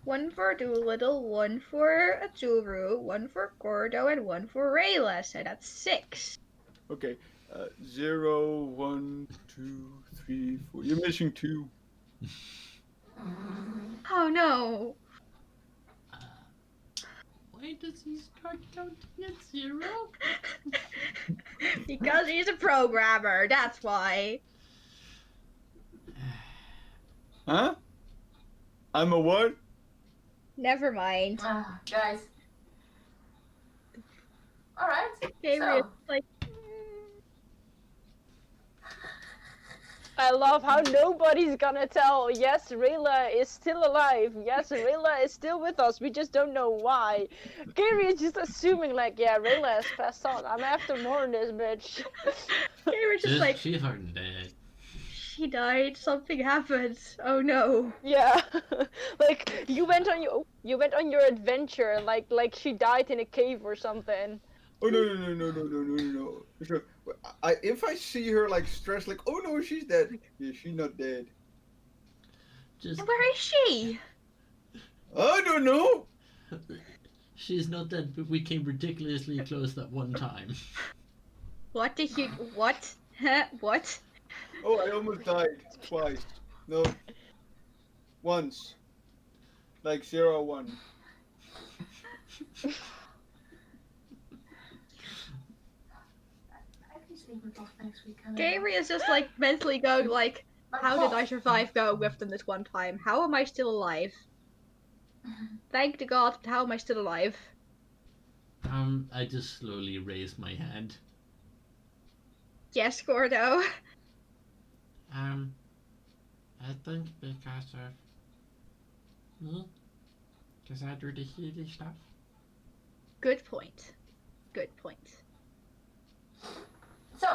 one for Doolittle, one for Azuru, one for Gordo, and one for Rayla. So that's 6. Okay. 0, 1, 2, 3, 4. You're missing 2. Oh no. Why does he start counting at 0? Because he's a programmer, that's why. Huh? I'm a what? Never mind. Guys. Alright. Gabriel, So, like, I love how nobody's gonna tell. Yes, Rayla is still alive. Yes, Rayla is still with us. We just don't know why. Kiri is just assuming, like, yeah, Rayla has passed on. I'm after more on this bitch. Gabriel's just like, She's fucking dead. she died, something happened. Oh no. Yeah, like you went on your adventure, like she died in a cave or something. Oh no. So, if I see her like stressed, like, oh no, she's dead. Yeah, she's not dead. Just And where is she? I don't know. she's not dead, but we came ridiculously close that one time. What did you, what? What? Oh, I almost died twice. No, once. Like 0, 1. it off next week. And Gary is just like mentally going like, how did I survive going with them this one time? How am I still alive? Thank to God, how am I still alive? I just slowly raise my hand. Yes, Gordo. I think because of me, because I do the shitty stuff. Good point. Good point. So,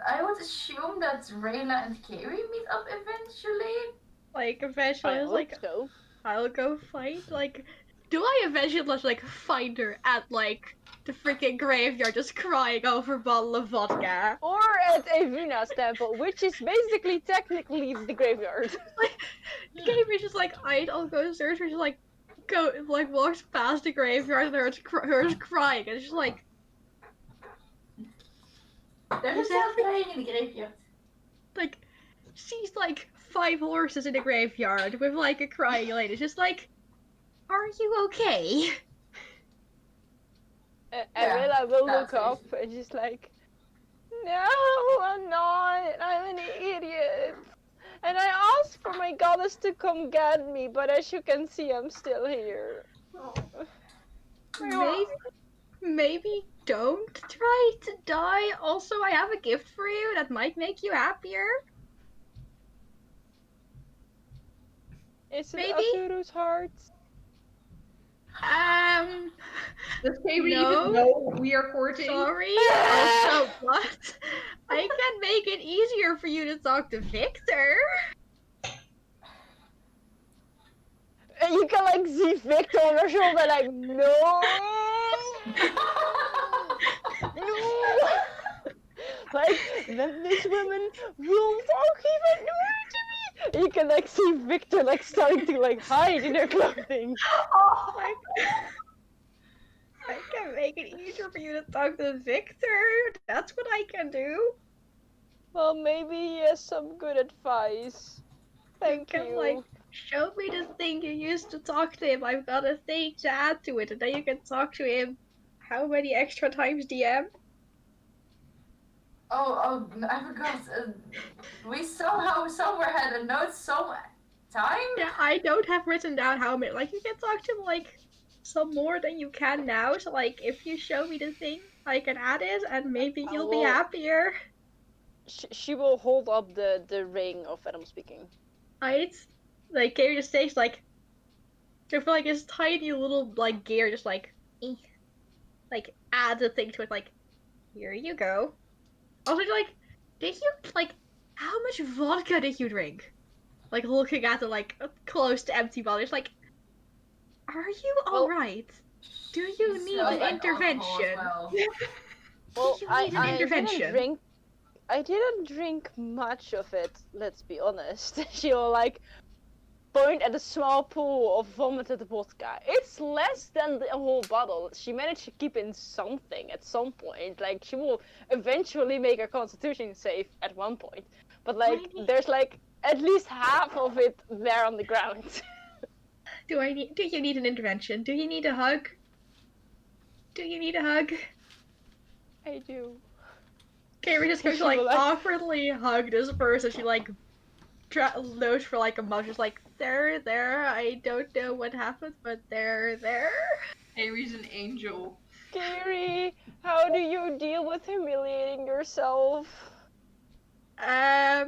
I would assume that Rayla and Carrie meet up eventually. Like, eventually, I I was hope like, so. I'll go fight. Like, do I eventually just, like, find her at, like, the freaking graveyard just crying over a bottle of vodka? Or at Avina's temple, which is basically technically the graveyard. Gabriel's just like, I'll go search her. She's like, walks past the graveyard and her's crying. And she's like, There's a Is child crying in the graveyard. like, sees like 5 horses in a graveyard with like a crying lady. It's just like, are you okay? And Yeah, Rayla will that's look up it. and she's like, no, I'm not. I'm an idiot. And I asked for my goddess to come get me, but as you can see, I'm still here. Maybe don't try to die. Also, I have a gift for you that might make you happier. Is it Maybe? Azuru's heart? Does Katie No. even know we are courting? Sorry. Also, what? I can make it easier for you to talk to Victor. And you can like see Victor on her shoulder like, no! No! Like, then this woman will walk even nearer to me! You can like see Victor like starting to like hide in her clothing. Oh my God. I can make it easier for you to talk to Victor. That's what I can do. Well, maybe he has some good advice. Thank You can, you. like, show me the thing you used to talk to him. I've got a thing to add to it, and then you can talk to him how many extra times DM? Oh, I forgot. We somehow somewhere had a note time. Yeah, I don't have written down how many. Like, you can talk to him, like, some more than you can now. So, like, if you show me the thing, I can add it, and maybe you'll be happier. She will hold up the ring of Adam speaking. Right? Like, Gary just takes, like, so for, like, his tiny little, like, gear, just, like, add the thing to it, like, here you go. Also, like, did you, like, how much vodka did you drink? Like, looking at the, like, close to empty bottle, it's like, are you alright? Do you need Smells an like alcohol intervention? as well. Well, Do you need an intervention? I didn't drink much of it, let's be honest. She'll like point at a small pool of vomited vodka. It's less than the whole bottle. She managed to keep in something at some point. Like, she will eventually make her constitution save at one point. But like, there's like at least half of it there on the ground. Do you need an intervention? Do you need a hug? Do you need a hug? I do. Okay, we're just going to, like, awkwardly hug this person. She, like, knows for, like, a month. She's like, there. I don't know what happened, but there. Avery's an angel. Gary, how do you deal with humiliating yourself? How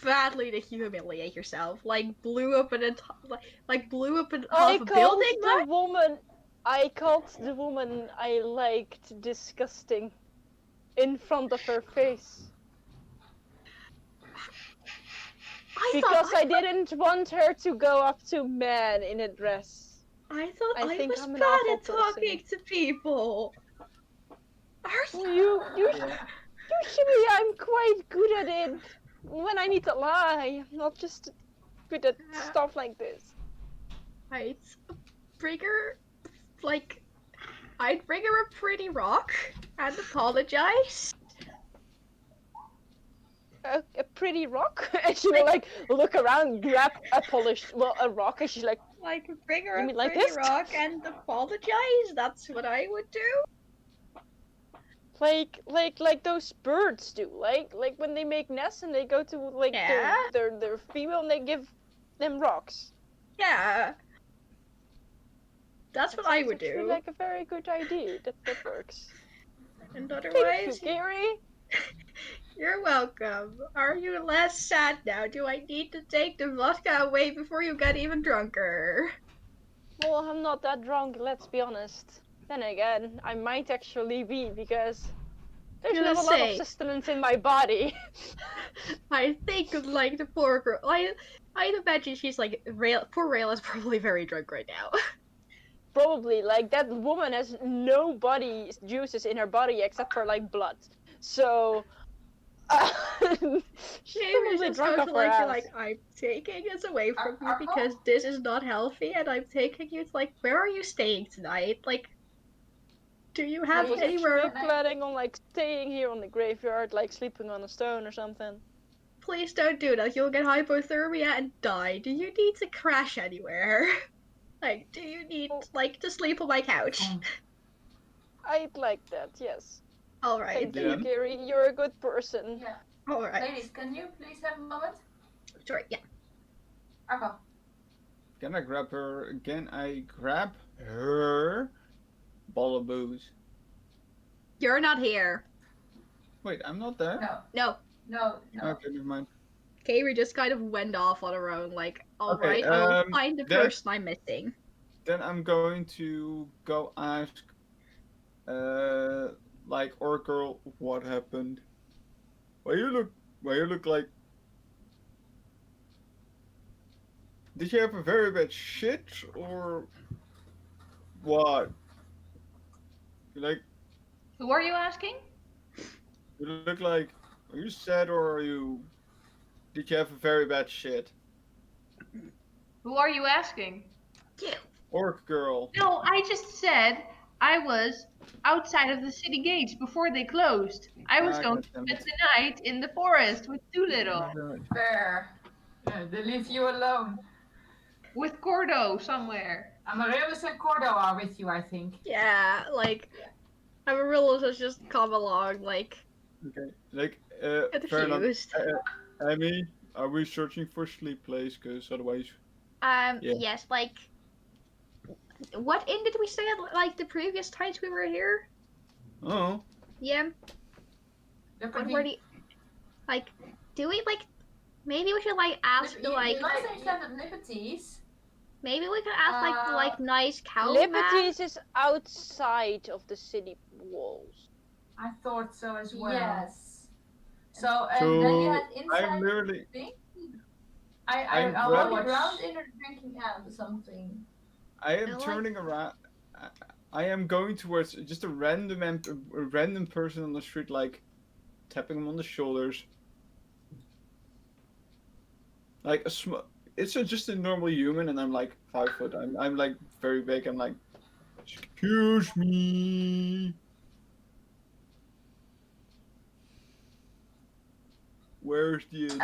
badly did you humiliate yourself? Like, blew up an half a building? I called the woman I liked disgusting in front of her face. I didn't want her to go up to men in a dress. I thought I think was I'm an bad awful at talking to people. Are you? Usually I'm quite good at it when I need to lie. I'm not just good at stuff like this. I'd bring her a pretty rock and apologize. A pretty rock? And she will like look around, grab a rock, and she's like, Like, bring her You a mean like pretty this? rock and apologize. That's what I would do. Like those birds do. Like when they make nests and they go to like Yeah. their female and they give them rocks. Yeah. That's That what I sounds would actually do. like a very good idea. That works. And Thank you, otherwise, Gary. you're welcome. Are you less sad now? Do I need to take the vodka away before you get even drunker? Well, I'm not that drunk, let's be honest. Then again, I might actually be because there's Gonna not a lot of say, sustenance in my body. I think like the poor girl. I'd imagine she's like Poor Rail is probably very drunk right now. Probably, like that woman has no body juices in her body except for like blood. So she's Maybe it's probably just drunk going off to her like be ass. like, I'm taking this away from you Arco? because this is not healthy, and I'm taking you. It's like, where are you staying tonight? Like, do you I have was anywhere? actually planning on like staying here on the graveyard, like sleeping on a stone or something. Please don't do that. You'll get hypothermia and die. Do you need to crash anywhere? Like, do you need Oh. like to sleep on my couch? I'd like that, yes. All right. Thank you, Gary. You're a good person. Yeah. All right. Ladies, can you please have a moment? Sure. Yeah. Arco. Can I grab her? Can I grab her ball of booze? You're not here. Wait, I'm not there? No. No. No. Okay, never mind. Kairi just kind of went off on her own. Like, all Okay, right, I will find the that- person I'm missing. Then I'm going to go ask, like Oracle, what happened? Why you look like? Did you have a very bad shit or what? Like, Who are you asking? you look like. Are you sad or are you? Did you have a very bad shit? Who are you asking? You. Orc girl. No, I just said I was outside of the city gates before they closed. I was going to goddammit. spend the night in the forest with Doolittle, Fair. Yeah, they leave you alone. with Gordo somewhere. Amaryllis and Cordo are with you, I think. Yeah, like, Amaryllis has just come along, like, Okay, like, fair enough. confused. Emmy, are we searching for sleep place? Because otherwise, Yeah. Yes, like, what inn did we stay at, like, the previous times we were here? oh, Yeah, what were the, like, do we, like, maybe we should, like, ask the, like, You last time you slept at Liberties. maybe we could ask, like, the, like, nice cow man? Liberties is outside of the city walls. I thought so as well. Yes. So, and then you had I'm inside literally. thing. I'm I walked glad- around in a drinking out or something. I am I like- turning around. I am going towards just a random person on the street, like tapping him on the shoulders. Like it's just a normal human, and I'm like 5 foot. I'm like very big. I'm like, excuse me. Where's the inn?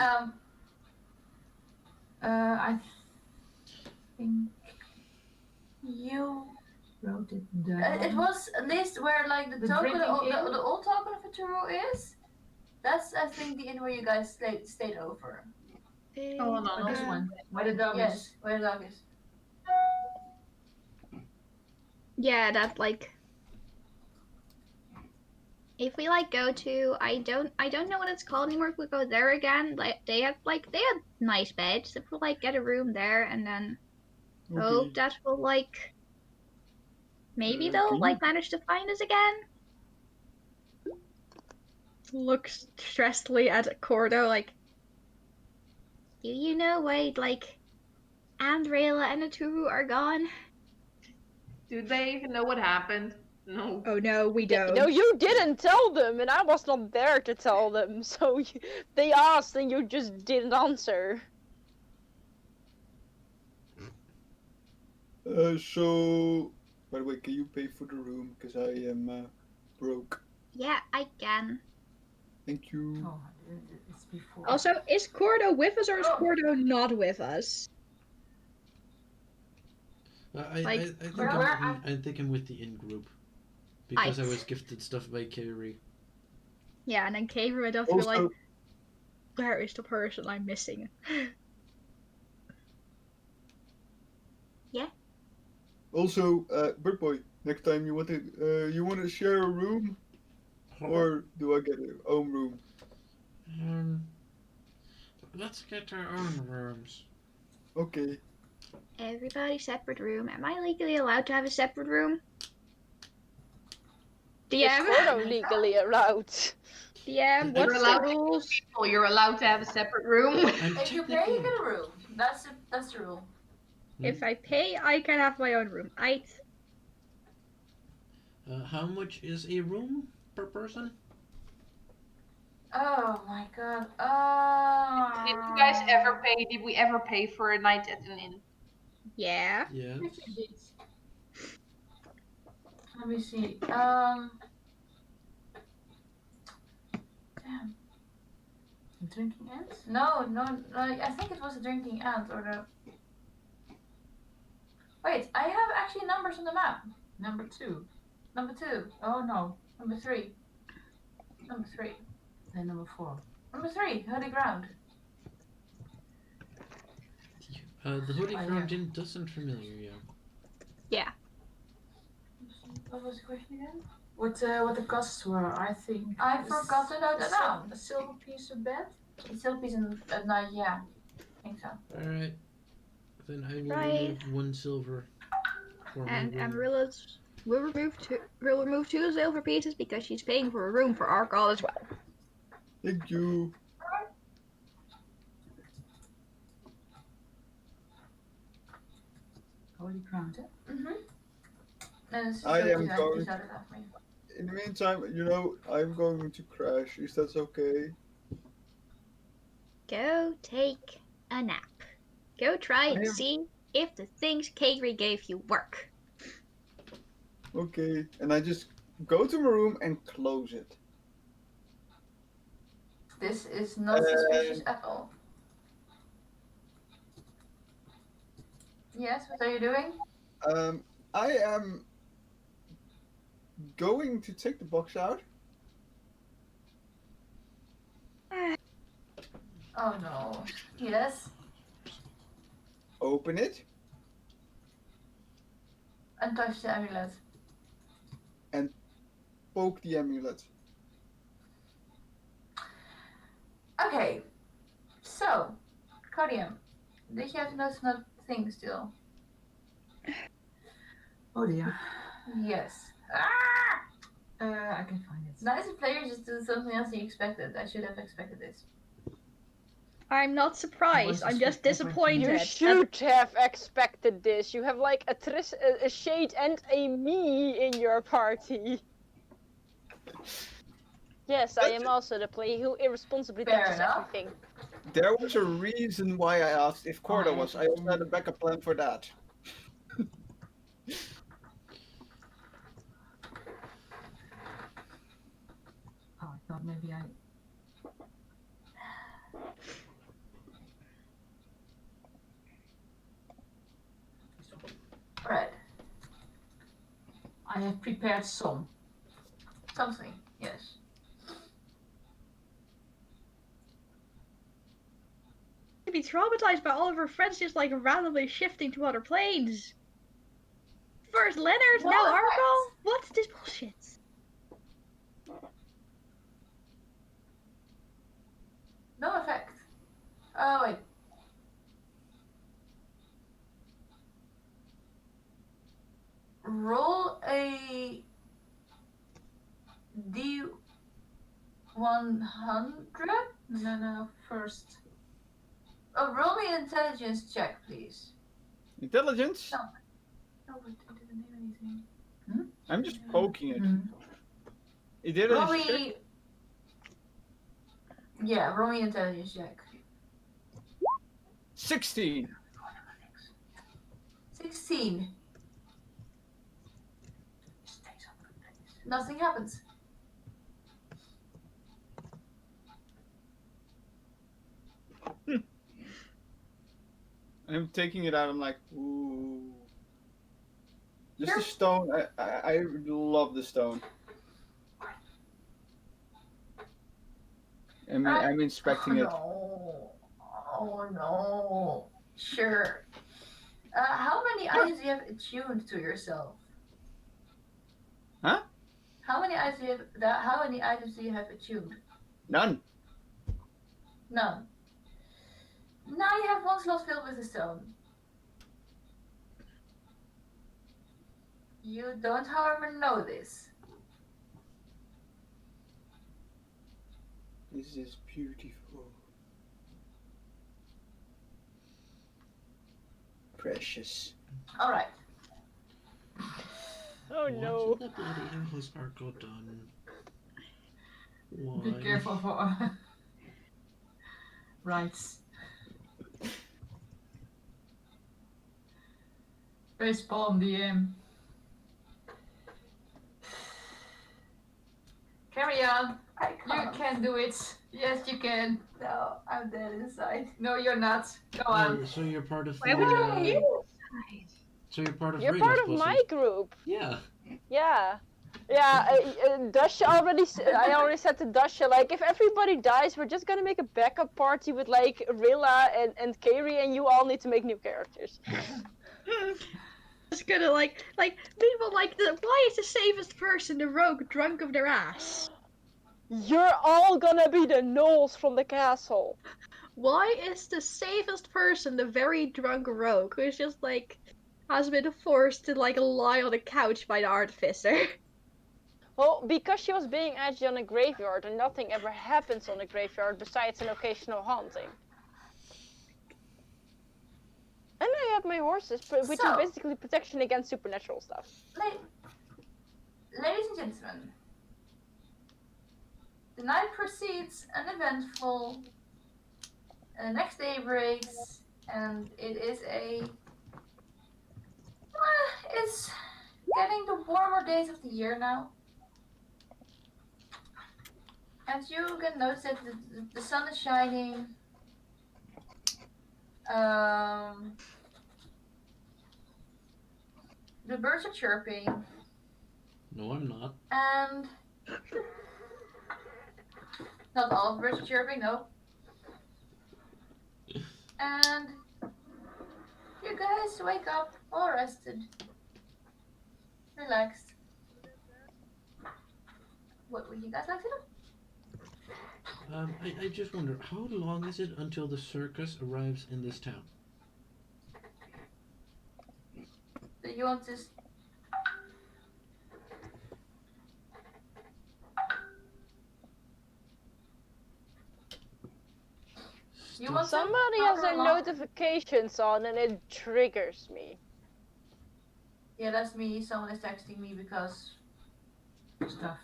I think you wrote it down. It was at least where like the The token, drinking inn? the old token of a Turo is. That's I think the inn where you guys stayed over. Oh, hold on. Oh, this one, where the dog Yes, is. where the dog is. Yeah, that, like, if we, like, go to, I don't know what it's called anymore, if we go there again, like, they had nice beds, if we, like, get a room there, and then hope that will, like, maybe they'll, can like, manage to find us again. Looks stressedly at Cordo, like, do you know why, like, Andrela and Aturu are gone? Do they even know what happened? No. Oh no, we don't. No, you didn't tell them, and I was not there to tell them. So they asked, and you just didn't answer. So, by the way, can you pay for the room? Because I am broke. Yeah, I can. Thank you. Oh, it's before. Also, is Cordo with us or is Cordo not with us? Like, I think I'm with the in group because I was gifted stuff by Carrie. yeah, and then Kaver would have to be like, Also, where is the person I'm missing? Bird Boy, next time you want to share a room, or do I get a own room? Um, let's get our own rooms. Okay. Everybody separate room. Am I legally allowed to have a separate room? Is DM? Cordo legally allowed? DM, You're what's the allowed to- rules? People, you're allowed to have a separate room. I'm If you pay, technically. you get a room. That's the rule. If I pay, I can have my own room. How much is a room per person? Oh my god. Did you guys ever pay? Did we ever pay for a night at an inn? Yeah. Yes. If you did. Let me see. Damn. Drinking ends? No, I think it was a drinking ant or the. Wait, I have actually numbers on the map. Number 2. Number 2. Oh no. Number 3. Number 3. Then number 4. Number 3. Holy ground. The Holy Oh, Ground yeah. Inn doesn't familiar, yeah. Yeah. What was the question again? What the costs were, I think. I forgot to note that down. A silver piece of bed? It's still piece at night, yeah. I think so. Alright. Then I will Right. remove 1 silver for my And room. Amarilla's will remove 2 silver pieces because she's paying for a room for Argal as well. Thank you. Holy ground, eh? Mm-hmm. I am going- Out of me. In the meantime, I'm going to crash. Is that okay? Go take a nap. Go try and I am- see if the things Kagri gave you work. Okay. And I just go to my room and close it. This is not suspicious at all. Yes, what are you doing? I am going to take the box out. Oh no. Yes. Open it. And touch the amulet. Poke the amulet. Okay. So, Kodium, did you have to notice another thing still? Oh dear. Yes. Ah! I can find it. Nice if players just do something else than you expected. I should have expected this. I'm not surprised. I'm just disappointed. You should have expected this. You have like a Shade and a me in your party. Yes, I am also the player who irresponsibly Fair touches enough. everything. There was a reason why I asked if Corda was. I also had a backup plan for that. Oh, I thought maybe I. Right. I have prepared some. Something. Yes. To be traumatized by all of her friends just like randomly shifting to other planes. First Leonard, No now effect. Argal? What's this bullshit? No effect. Oh wait. Roll a D100. No, first. Oh, roll me an intelligence check, please. Intelligence? No. No, but it didn't do anything. I'm just poking it. Mhm. It did Roll a check. me. Yeah, roll me an intelligence check. 16. 16. Nothing happens. I'm taking it out. I'm like, ooh. Just the stone. I love the stone. I'm inspecting it. No. Oh no. Sure. How many items do you have attuned to yourself? Huh? How many items do you have attuned? None. None. Now you have one slot filled with the stone. You don't, however, know this. This is beautiful. Precious. All right. Oh no. What in the bloody hell has Arco done? Why? Be careful for rights. Facepalm DM. Carry on. I You can't. can do it. Yes, you can. No, I'm dead inside. No, you're not. Go on. Oh, so you're part of Why would you the. be inside? So you're part of You're Rita's part of pussy. my group. Yeah. Yeah. Yeah, Dasha already. I already said to Dasha, like, if everybody dies, we're just gonna make a backup party with like Rilla and Kairi, and you all need to make new characters. It's gonna like people like the why is the safest person the rogue drunk of their ass? You're all gonna be the gnolls from the castle. Why is the safest person the very drunk rogue who's just like has been forced to like lie on a couch by the artificer? Well, because she was being edgy on a graveyard, and nothing ever happens on a graveyard besides an occasional haunting. And I have my horses, which is So- basically protection against supernatural stuff. Ladies and gentlemen, the night proceeds uneventful. The next day breaks, and it is it's getting the warmer days of the year now. And you can notice that the sun is shining. The birds are chirping, No, I'm not. and not all of the birds are chirping, no. And you guys wake up all rested, relaxed. What would you guys like to do? I just wonder, how long is it until the circus arrives in this town? Do you want to? You want to? Somebody has their However long- notifications on, and it triggers me. Yeah, that's me. Someone is texting me because stuff.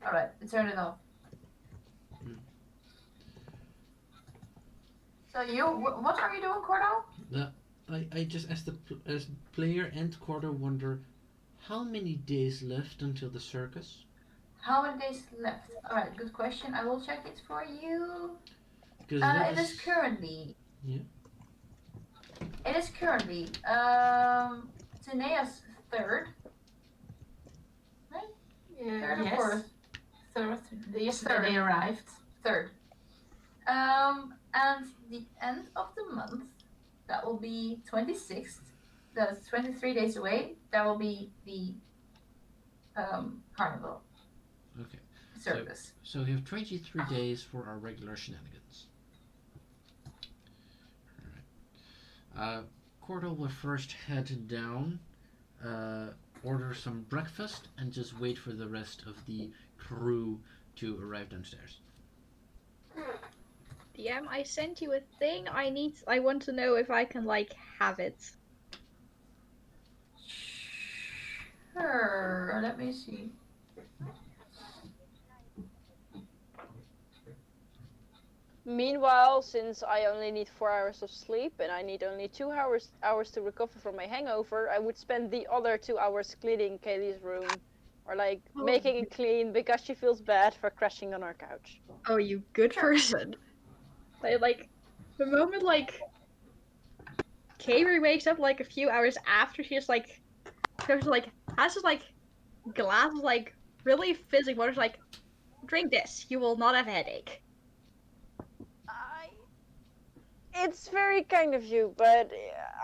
All right, turn it off. Hmm. So what are you doing, Cordo? I just as player and quarter wonder, how many days left until the circus? How many days left? All right, good question. I will check it for you. Because It is currently. Yeah. It is currently Tanea's third. Third or Yes. fourth? Third. Yesterday they arrived. Third. And the end of the month, that will be 26th. That's 23 days away. That will be the carnival Okay. circus. So we have 23 days for our regular shenanigans. Alright. Cordo will first head down, order some breakfast, and just wait for the rest of the crew to arrive downstairs. DM, I sent you a thing. I want to know if I can like have it. Sure. Let me see. Meanwhile, since I only need 4 hours of sleep and I need only 2 hours to recover from my hangover, I would spend the other 2 hours cleaning Kaylee's room, or like making it clean because she feels bad for crashing on our couch. Oh, you good person. Like the moment like Katie wakes up like a few hours after she's like, has this like glass of like really fizzy water. She's like, drink this. You will not have a headache. It's very kind of you, but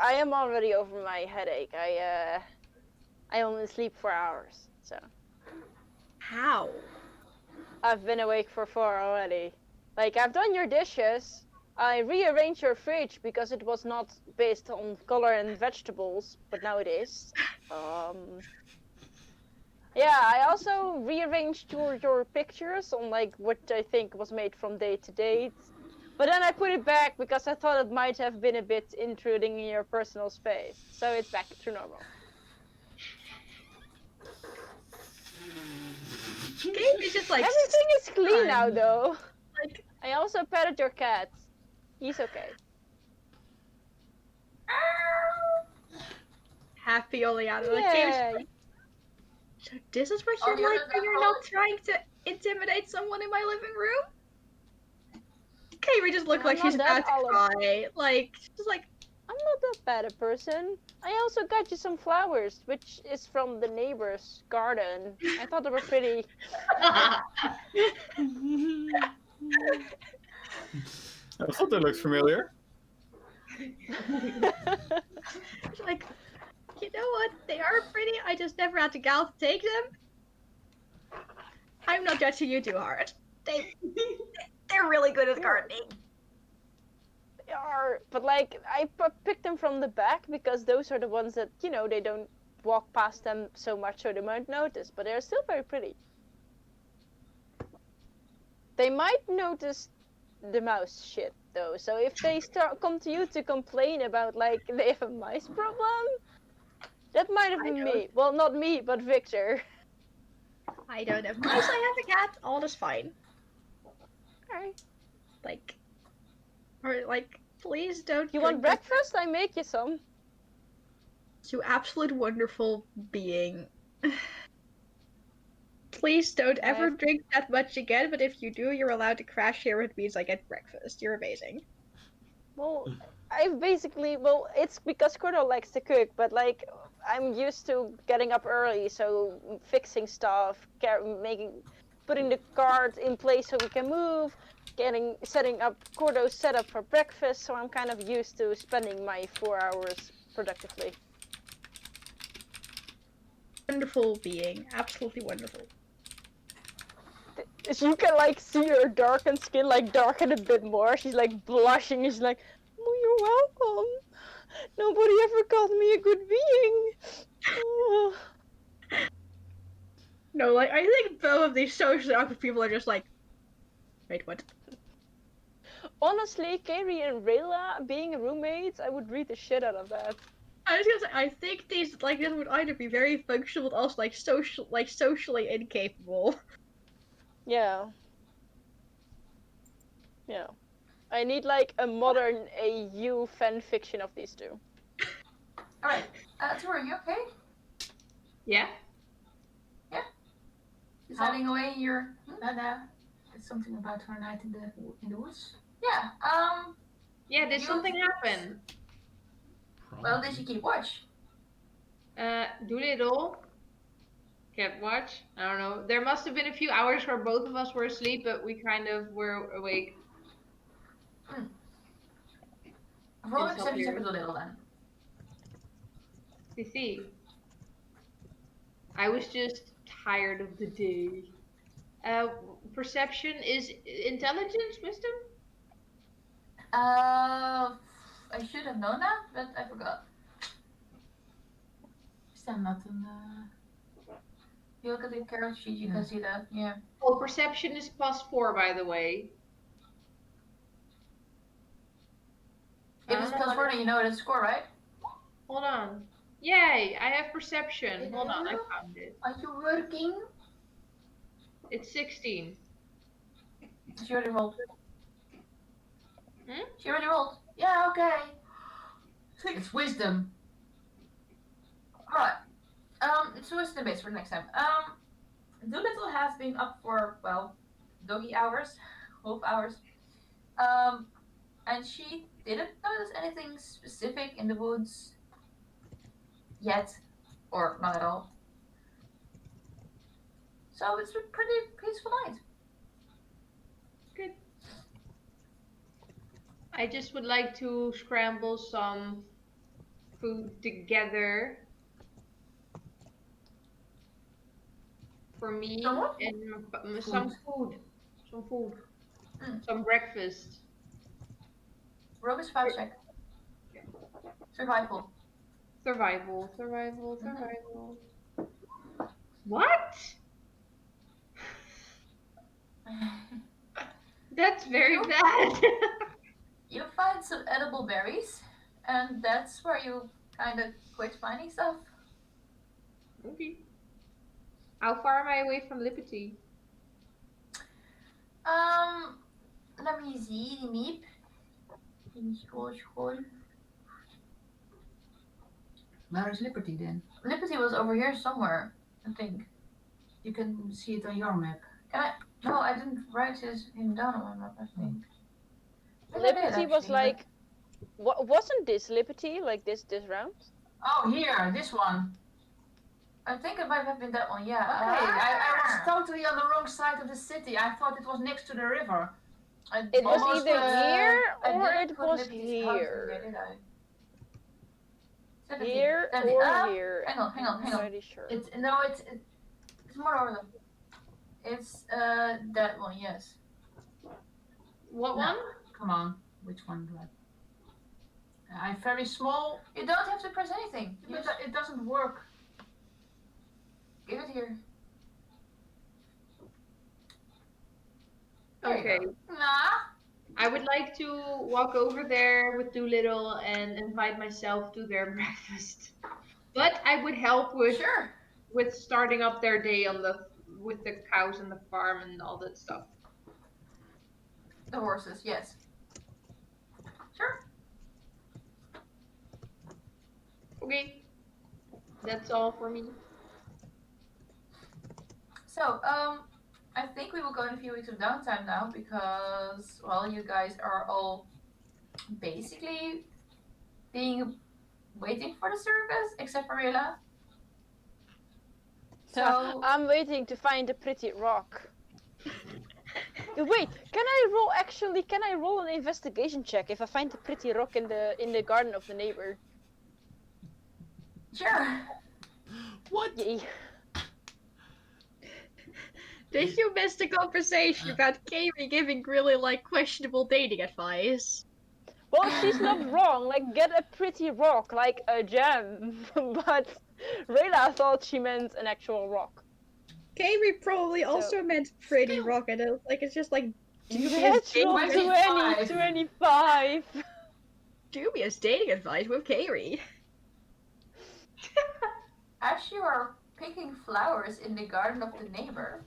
I am already over my headache. I only sleep 4 hours, so How? I've been awake for 4 already. Like, I've done your dishes. I rearranged your fridge because it was not based on color and vegetables, but now it is. Yeah, I also rearranged your pictures on like what I think was made from date to date. But then I put it back because I thought it might have been a bit intruding in your personal space. So it's back to normal. Katie's just like Everything is clean now stunned. though. Like, I also petted your cat. He's okay. happy only out of like Yeah. so this is what Oh, you're you're like not when that you're not old. trying to intimidate someone in my living room? Katie just looked I'm like she's not that about to olive. cry. Like, she's like, I'm not that bad a person. I also got you some flowers, which is from the neighbor's garden. I thought they were pretty. I thought that looked familiar. she's like, you know what? They are pretty. I just never had the gal to take them. I'm not judging you too hard. They're really good at gardening. They are, but like I picked them from the back because those are the ones that they don't walk past them so much, so they might notice. But they're still very pretty. They might notice the mouse shit though. So if they come to you to complain about like they have a mice problem, that might have been me. Well, not me, but Victor. I don't have mice. I have a cat. All is fine. Alright. Like, or like, please don't. You want drink that- breakfast? I make you some. You absolute wonderful being. Please don't ever drink that much again, but if you do, you're allowed to crash here with me as I get breakfast. You're amazing. Well, it's because Cordo likes to cook, but like, I'm used to getting up early, so fixing stuff, putting the cart in place so we can move, setting up Cordo's setup for breakfast, so I'm kind of used to spending my 4 hours productively. Wonderful being. Absolutely wonderful. You can like see her darkened skin like darken a bit more. She's like blushing. She's like, "Oh, you're welcome. Nobody ever called me a good being." Oh. No, like, I think both of these socially awkward people are just like, wait, what? Honestly, Kairi and Rayla being roommates, I would read the shit out of that. I was gonna say, I think these, like, this would either be very functional, but also, like, socially incapable. Yeah. Yeah. I need like a modern AU fan fiction of these two. Alright. Tori, you okay? Yeah? Is heading away your... No. It's something about her night in the woods. Yeah, Yeah, did You- something happen? well, did you keep watch? Doolittle kept watch. I don't know. There must have been a few hours where both of us were asleep, but we kind of were awake. Roll It's perception check weird. with a little then. See. I was just tired of the day. Perception is intelligence, wisdom? I should have known that, but I forgot. Is that not an... If you look at the character sheet, you can see that, yeah. Oh, perception is +4, by the way. If it's plus 4, then you know the score, right? Hold on. Yay, I have perception. Hold on, I found it. Are you working? It's 16. She already rolled. Hmm? She already rolled. Yeah, okay. It's wisdom. Alright. It's wisdom based for next time. Doolittle has been up for, well, doggy hours, wolf hours. and she didn't notice anything specific in the woods yet, or not at all. So it's a pretty peaceful night. Good. I just would like to scramble some food together for Some me what? and Food. some food. Some food. Mm. Some breakfast. Rogue survival check. Survival. Survival, survival, survival. What? That's very You- bad. You find some edible berries, and that's where you kind of quit finding stuff. Okay. How far am I away from Liberty? Let me see the map. Let me scroll. Where is Liberty then? Liberty was over here somewhere, I think. You can see it on your map. Can I? No, I didn't write him down on my map, I think. Maybe I did, Liberty was actually, like, wasn't this Liberty like this round? Oh, here, this one. I think it might have been that one, yeah. Okay, I was totally on the wrong side of the city. I thought it was next to the river. It was Almost, either here I or didn't it put was Liberty's house in here. there, did I? 17, Here 17. or here. Hang on. I'm pretty sure. It's more over. It's that one, yes. What No. one? Come on, which one do I? I'm very small. You don't have to press anything. You But just it doesn't work. give it here. There you Okay. go. Nah. I would like to walk over there with Doolittle and invite myself to their breakfast. But I would help Sure. with starting up their day with the cows and the farm and all that stuff. The horses, yes. Sure. Okay. That's all for me. So, I think we will go in a few weeks of downtime now because, well, you guys are all basically waiting for the circus, except for Rilla. So, I'm waiting to find a pretty rock. Wait, can I roll an investigation check if I find a pretty rock in the garden of the neighbor? sure. What? Yay. Did you miss the conversation about Katie giving really like questionable dating advice? Well, she's not wrong. Like, get a pretty rock, like a gem. But Rayla thought she meant an actual rock. Katie probably also meant pretty rock, and it's just like dubious Natural dating, 25. 25. dubious dating advice with Katie. As you are picking flowers in the garden of the neighbor,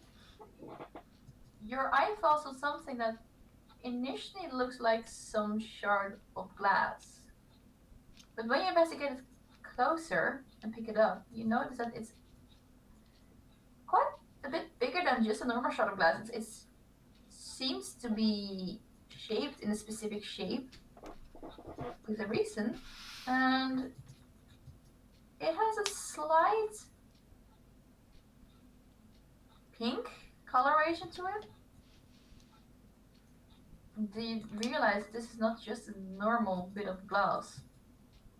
your eye falls on something that initially looks like some shard of glass. But when you investigate it closer and pick it up, you notice that it's quite a bit bigger than just a normal shard of glass. It seems to be shaped in a specific shape with a reason, and it has a slight pink coloration to it. Do you realize this is not just a normal bit of glass?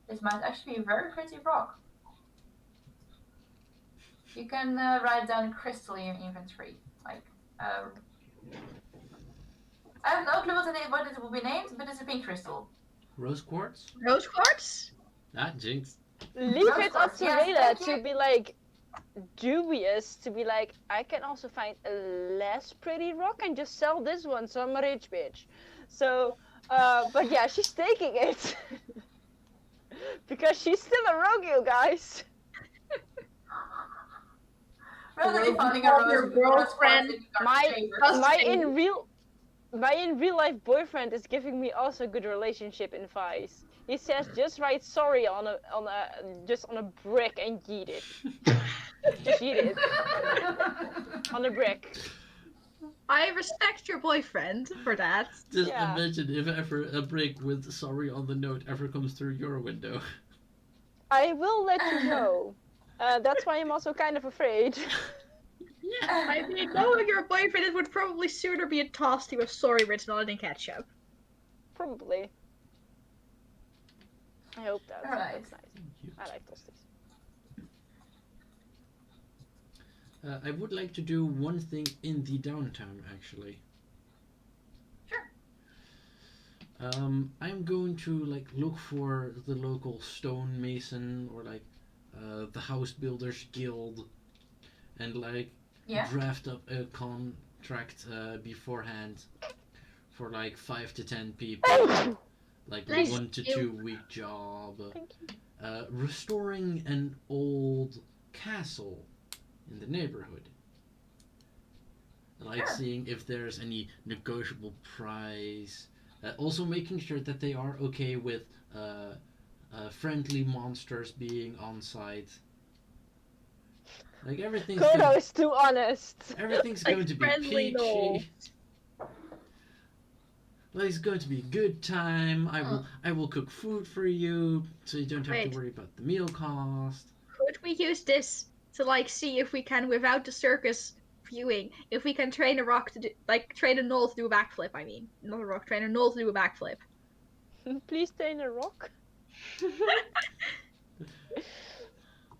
This might actually be a very pretty rock. You can write down crystal in your inventory. Like, I have no clue what it will be named, but it's a pink crystal. Rose quartz? Rose quartz? Not jinx. Leave Rose it up quartz, to yes, Rayla thank to you. be like dubious, to be like, I can also find a less pretty rock and just sell this one, so I'm a rich bitch. So, but yeah, she's taking it. Because she's still a rogue, you guys. Rather than finding a call rose, your rose quartz girlfriend in the My chamber. my in real life boyfriend is giving me also good relationship advice. He says just write sorry on a brick and yeet it. Just yeet it on a brick. I respect your boyfriend for that. Just Yeah. imagine if ever a break with sorry on the note ever comes through your window. I will let you know. That's why I'm also kind of afraid. Yeah, I mean, knowing your boyfriend, it would probably sooner be a toasty with sorry written on it in ketchup. Probably. I hope that. Alright. That's nice. I like toasties. I would like to do one thing in the downtown, actually. Sure. I'm going to like look for the local stonemason or like the house builders guild, and like Yeah. draft up a contract beforehand for like 5 to 10 people, like Nice. 1 to 2 week job, Thank you. restoring an old castle in the neighborhood. Like Sure. seeing if there's any negotiable price. Also making sure that they are okay with friendly monsters being on site. Like everything's Kodo is too honest. everything's Like going to be friendly peachy. gnolls. Well, it's going to be a good time. I will cook food for you, so you don't have Wait. to worry about the meal cost. Could we use this to like see if we can, without the circus viewing, if we can train a rock to do, like train a gnoll to do a backflip? I mean, not a rock, train a gnoll to do a backflip. Please stay in a rock.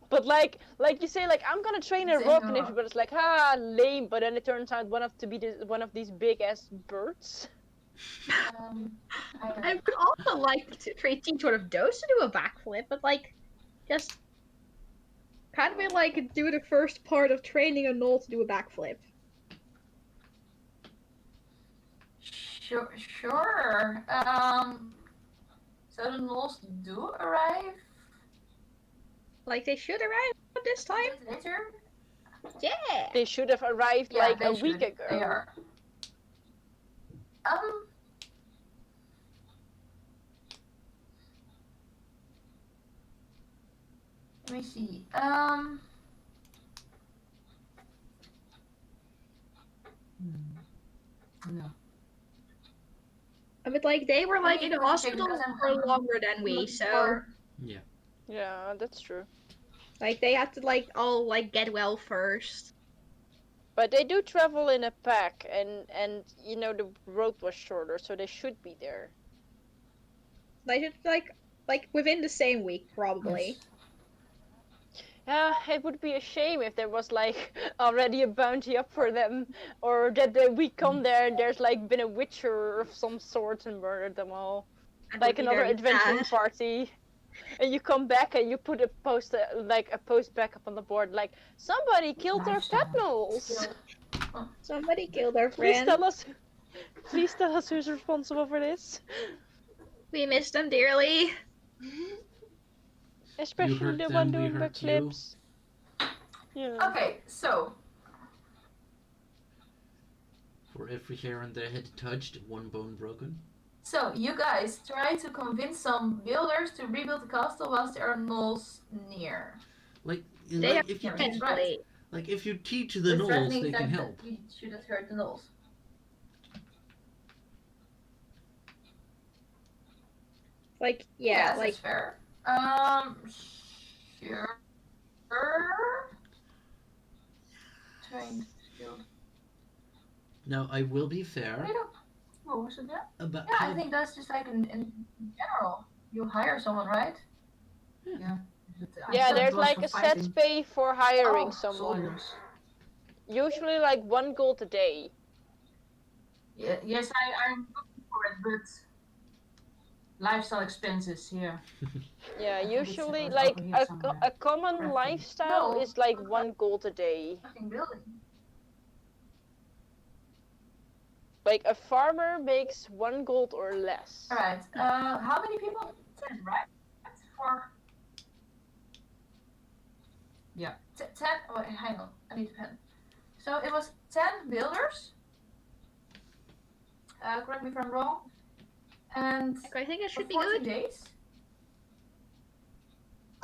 But like you say, like I'm gonna train a It's in rock, the and rock. everybody's like, ah, lame. But then it turns out one of these big ass birds. I would also like to teach one of those to do a backflip, but like, just can't we like do the first part of training a gnoll to do a backflip? Sure. So the gnolls do arrive Like they should arrive this a time. bit later. Yeah. They should have arrived Yeah, like they a week should. ago. They are. Let me see. No. But like they were like Let in me the double check, hospital because I'm for longer than we, looking so for- Yeah, that's true. like they had to like all like get well first. But they do travel in a pack, and you know the road was shorter, so they should be there. They should like within the same week probably. Yes. Yeah, it would be a shame if there was like already a bounty up for them, or that we come there and there's like been a witcher of some sort and murdered them all, That like would be another very adventuring sad. party. And you come back and you put a post back up on the board like somebody killed our pet gnolls. Somebody killed our Please friend. tell us. Please tell us who's responsible for this. We miss them dearly. Especially hurt the them, one we doing hurt backflips. Yeah. Okay, so For every hair on their head touched, one bone broken. So you guys try to convince some builders to rebuild the castle whilst there are gnolls near. Like, They like if you are teach, right. like if you teach the The gnolls, threatening they can fact help. that we shouldn't hurt the gnolls. Like Yes, like that's fair. Sure. Trained skilled. Now I will be fair What was it that? about Yeah, how I think that's just like in general. You hire someone, right? Yeah. Yeah, there's like a set pay for hiring someone. Soldiers. Usually like 1 gold a day. Yeah, yes, I'm looking for it, but lifestyle expenses here. Yeah, I think it's usually over like here somewhere. a common Crafting. lifestyle No. is like 1 gold a day. Fucking building. Like a farmer makes 1 gold or less. Alright, how many people? 10, right? For... Yeah. 10, wait, hang on, I need a pen. So it was 10 builders. Correct me if I'm wrong. And I think it for should be 14 good. days.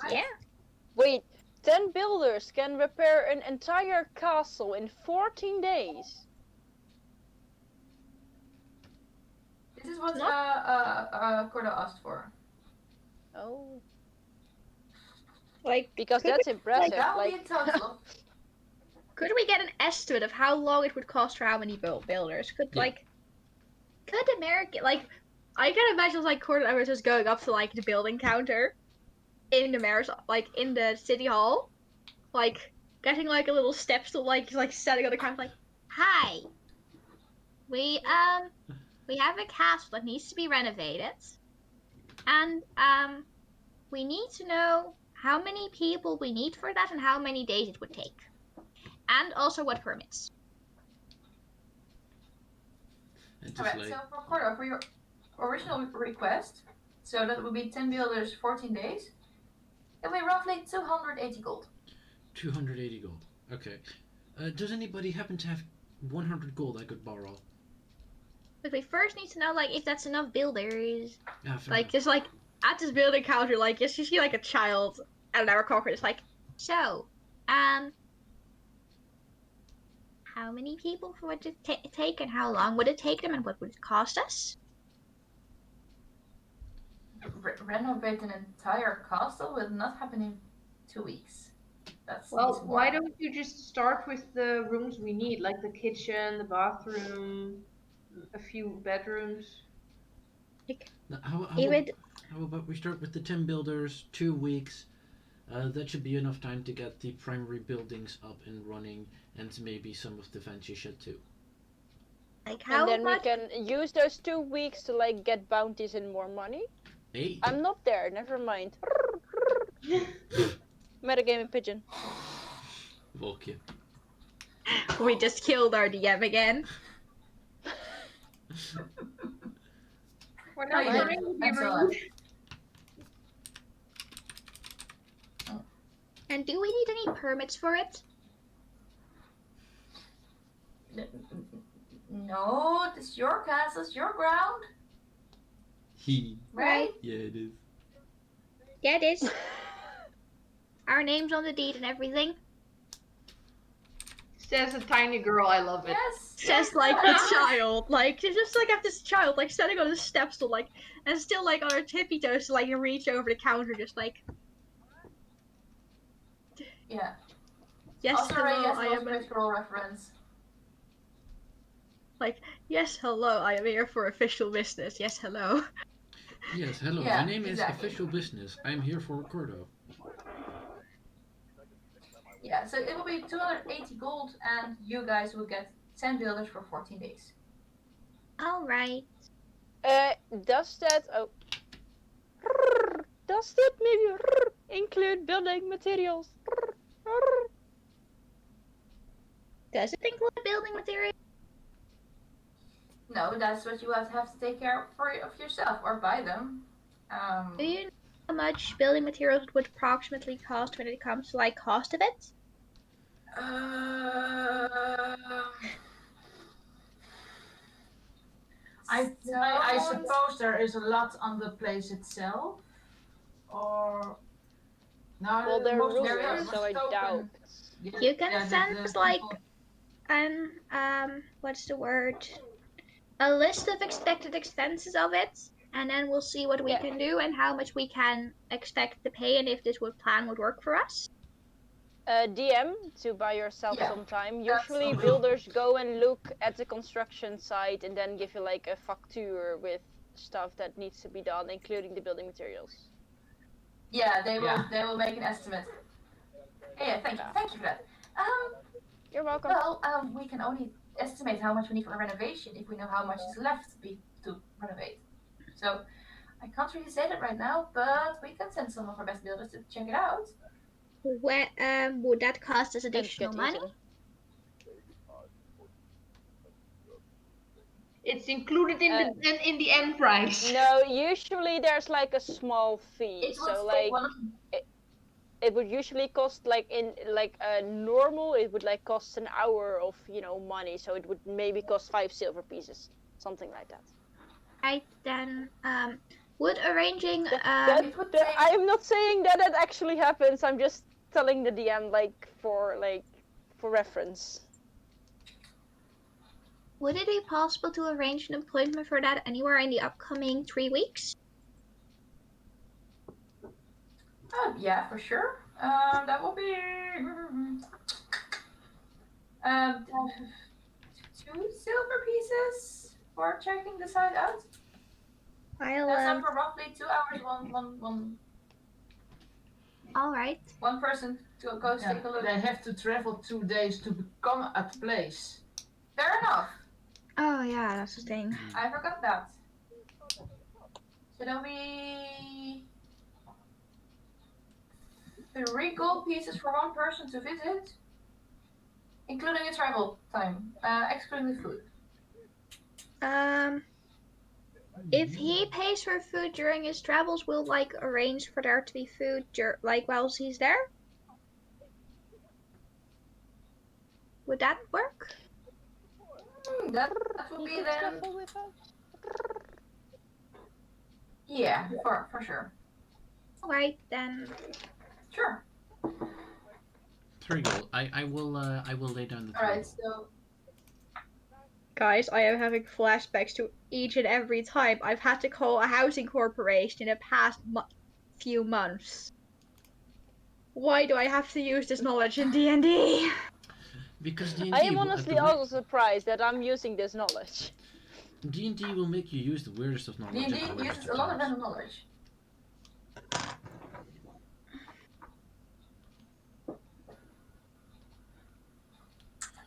Right? Yeah. Wait, 10 builders can repair an entire castle in 14 days. Cordo asked for. Oh, Like, because could that's we, impressive. That will Like, be a total. could we get an estimate of how long it would cost for how many builders? Could Yeah. could American I can imagine like Cordo ever just going up to like the building counter in the mayor's in the city hall, getting like a little step stool, like setting on the counter, like, hi, we have a castle that needs to be renovated, and we need to know how many people we need for that and how many days it would take, and also what permits. And just Alright, like, so for Cordo, for your original request, so that would be 10 builders, 14 days, it will be roughly 280 gold. 280 gold. Okay. Does anybody happen to have 100 gold I could borrow? But we first need to know if that's enough builders. Yeah, fair enough. Just at this building counter, just you see a child and our cocker is like, so, how many people would it take, and how long would it take them, and what would it cost us? Renovate an entire castle will not happen in 2 weeks. That's Well, why don't you just start with the rooms we need, like the kitchen, the bathroom, a few bedrooms? Now, how about we start with the 10 builders, 2 weeks? That should be enough time to get the primary buildings up and running, and maybe some of the fancy shit too. How and then much? we can use those 2 weeks to get bounties and more money. Hey. I'm not there. Never mind. Metagaming pigeon. Volkje. We just killed our DM again. We're not yeah, trying to be rude. And do we need any permits for it? No, it's your castle, it's your ground. Right? Yeah, it is. Yeah, it is. Our name's on the deed and everything. Says a tiny girl, I love it. Yes. Says the child, you just have this child standing on the step stool, and still on her tippy toes to reach over the counter, just Yeah. yes, Also, hello, yes, I am a scroll reference. Yes, hello, I am here for official business. Yes, hello. Yes, hello. Yeah, My name exactly. is Official Business. I'm here for Cordo. Yeah, so it will be 280 gold, and you guys will get 10 builders for 14 days. All right. Does that does that maybe include building materials? Does it include building material? No, that's what you have to take care of yourself or buy them. Do you know how much building materials would approximately cost when it comes to cost of it? I suppose there is a lot on the place itself, or no? Well, they're most rumors, so I doubt. You can send us what's the word? A list of expected expenses of it, and then we'll see what we can do and how much we can expect to pay, and if this plan would work for us. DM to buy yourself some time. Usually builders go and look at the construction site and then give you a facture with stuff that needs to be done, including the building materials. Yeah, they will make an estimate. Yeah, thank you for that. You're welcome. Well, we can only estimate how much we need for a renovation if we know how much is left to renovate. So I can't really say that right now, but we can send some of our best builders to check it out. Would that cost us additional money? It's included in the end price. No, usually there's a small fee. It would usually cost in normal. It would cost an hour of money, so it would maybe cost 5 silver pieces, something like that. Right then, would arranging I am not saying that it actually happens. I'm just telling the DM for reference. Would it be possible to arrange an appointment for that anywhere in the upcoming 3 weeks? Yeah, for sure. That will be um, 2 silver pieces for checking the site out. That's up for roughly 2 hours. All right. One person to go take a look. They have to travel 2 days to become a place. Fair enough. Oh yeah, that's the thing. I forgot that. So that'll be 3 gold pieces for one person to visit, including the travel time, excluding the food. If he pays for food during his travels, we'll like arrange for there to be food like whilst he's there. Would that work? That will He be could then. travel with us. Yeah, for sure. All right then. Sure. 3 gold. I will lay down the 3 All right. gold. So Guys, I am having flashbacks to each and every time I've had to call a housing corporation in the past few months. Why do I have to use this knowledge in D&D? Because D&D I am will, honestly also surprised that I'm using this knowledge. D&D will make you use the weirdest of knowledge at the D&D weirdest uses of a lot of times. random knowledge.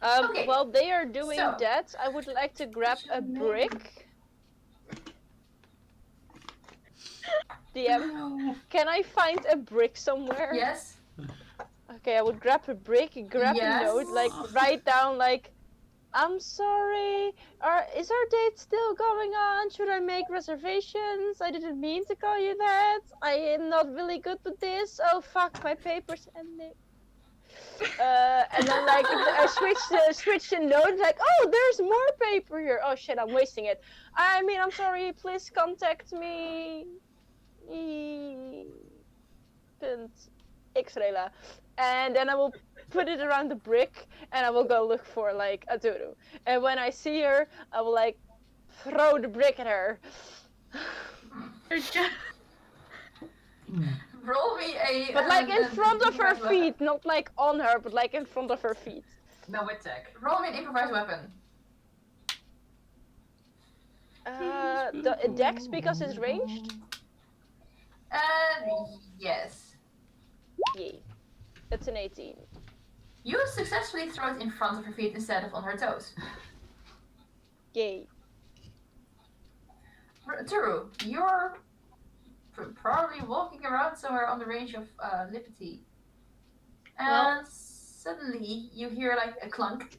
Okay, While they are doing so- that, I would like to grab a brick. DM, can I find a brick somewhere? Yes. Okay, I would grab a brick, grab a note, like write down like, I'm sorry, is our date still going on? Should I make reservations? I didn't mean to call you that. I am not really good with this. Oh fuck, my paper's ending. And then like I switch the note, like, oh, there's more paper here. Oh shit, I'm wasting it. I mean, I'm sorry, please contact me. Xrela. And then I will put it around the brick and I will go look for like Aturu. And when I see her, I will like throw the brick at her. Roll me a. But like in front of her feet, not like on her, but like in front of her feet. No attack. Roll me an improvised weapon. The dex because it's ranged. Yes. Yay. It's an 18. You successfully throw it in front of her feet instead of on her toes. Yay. Turu, you're probably walking around somewhere on the range of Liberty. And suddenly you hear like a clunk.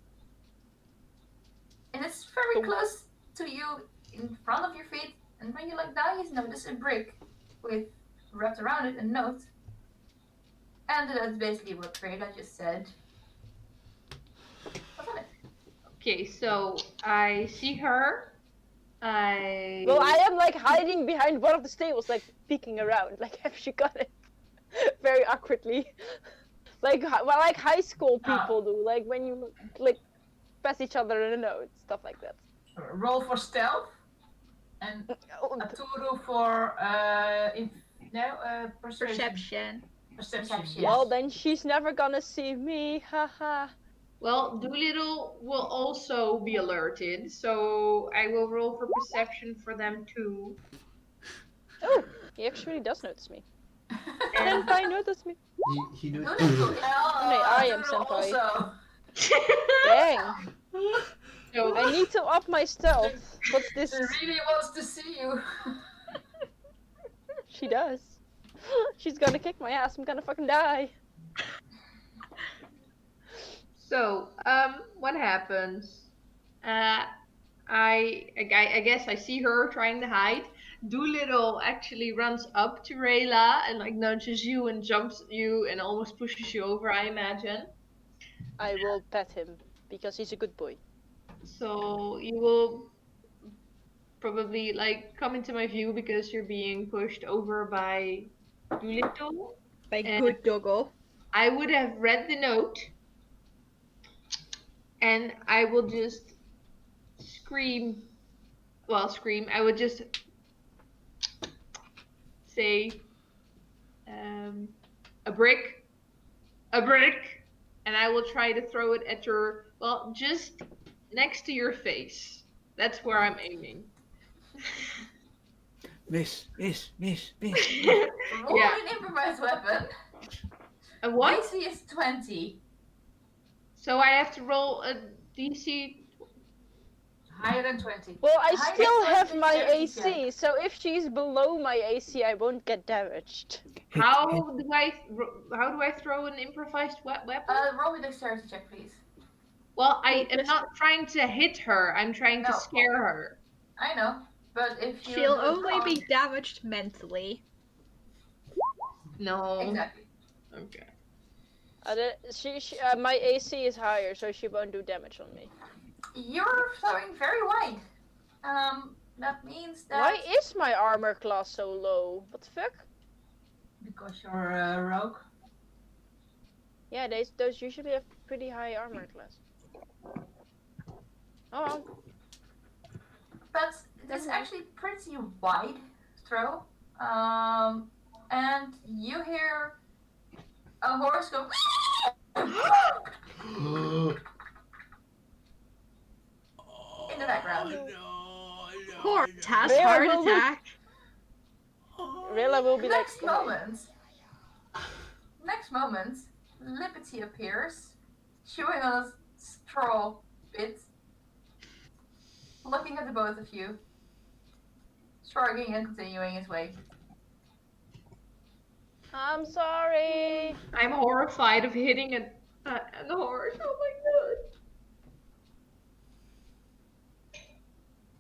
And it's very close to you in front of your feet. And when you look down, you notice a brick with wrapped around it a note. And that's basically what Freda just said. What's on it? Okay, so I see her. Well, I am like hiding behind one of the stables, like peeking around. Like, have she got it? Very awkwardly. Like high school people do. Like when you like pass each other in a note, stuff like that. Roll for stealth. And Aturu for persuasion. Perception. Yes. Well, then she's never gonna see me. Haha. Well, Doolittle will also be alerted, so I will roll for perception for them too. Oh, he actually does notice me. Senpai notice me. He knows. I am senpai. Dang. So I need to up my stealth. What's this? She really wants to see you. She does. She's gonna kick my ass. I'm gonna fucking die. So, what happens? I guess I see her trying to hide. Doolittle actually runs up to Rayla and like nudges you and jumps at you and almost pushes you over, I imagine. I will pet him because he's a good boy. So you will probably like come into my view because you're being pushed over by Doolittle. By good doggo. I would have read the note and I will just scream. Well, scream. I would just say, a brick, and I will try to throw it at your, well, just next to your face. That's where I'm aiming. Miss. Roll Yeah. an improvised weapon. A what? DC is 20. So I have to roll a DC. Higher than 20. Well, I High still have dexterity my dexterity AC, so if she's below my AC, I won't get damaged. How do I throw an improvised weapon? Roll a dexterity check, please. Well, I am not trying to hit her. I'm trying to No. scare her. I know, but if you She'll do it only wrong, be damaged mentally. No. exactly. Okay. My AC is higher, so she won't do damage on me. You're throwing very wide. That means that. Why is my armor class so low? What the fuck? Because you're a rogue. Yeah, those usually have pretty high armor class. Oh, But it's actually pretty wide throw. And you hear a horse go. In the background. Horse has Where heart will we- attack. Rilla will be like, Next moment, Liberty appears, chewing on a straw bit, looking at the both of you, shrugging and continuing his way. I'm sorry. I'm horrified of hitting a horse. Oh my god.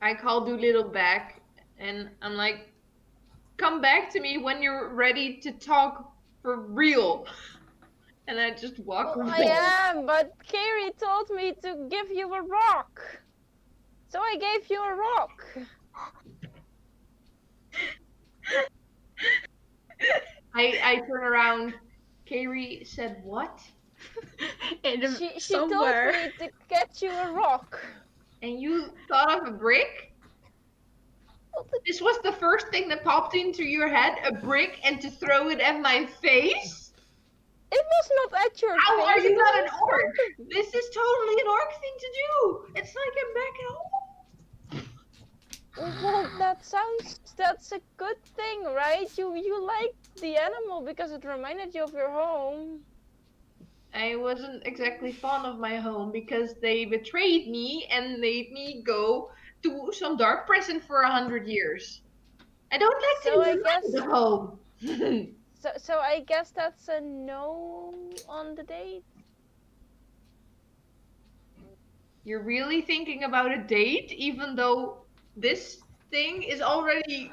I call Doolittle back, and I'm like, come back to me when you're ready to talk for real. And I just walk Well, away. I am, but Carrie told me to give you a rock. So I gave you a rock. I turn around. Carrie said what? She told me to get you a rock. And you thought of a brick? This was the first thing that popped into your head, a brick, and to throw it at my face? It was not at your How face. are you it not was an orc? This is totally an orc thing to do. It's like I'm back at home. Well, that's a good thing, right? You liked the animal because it reminded you of your home. I wasn't exactly fond of my home because they betrayed me and made me go to some dark prison for 100 years. I don't like So to I leave guess- the home. So I guess that's a no on the date. You're really thinking about a date, even though this thing is already.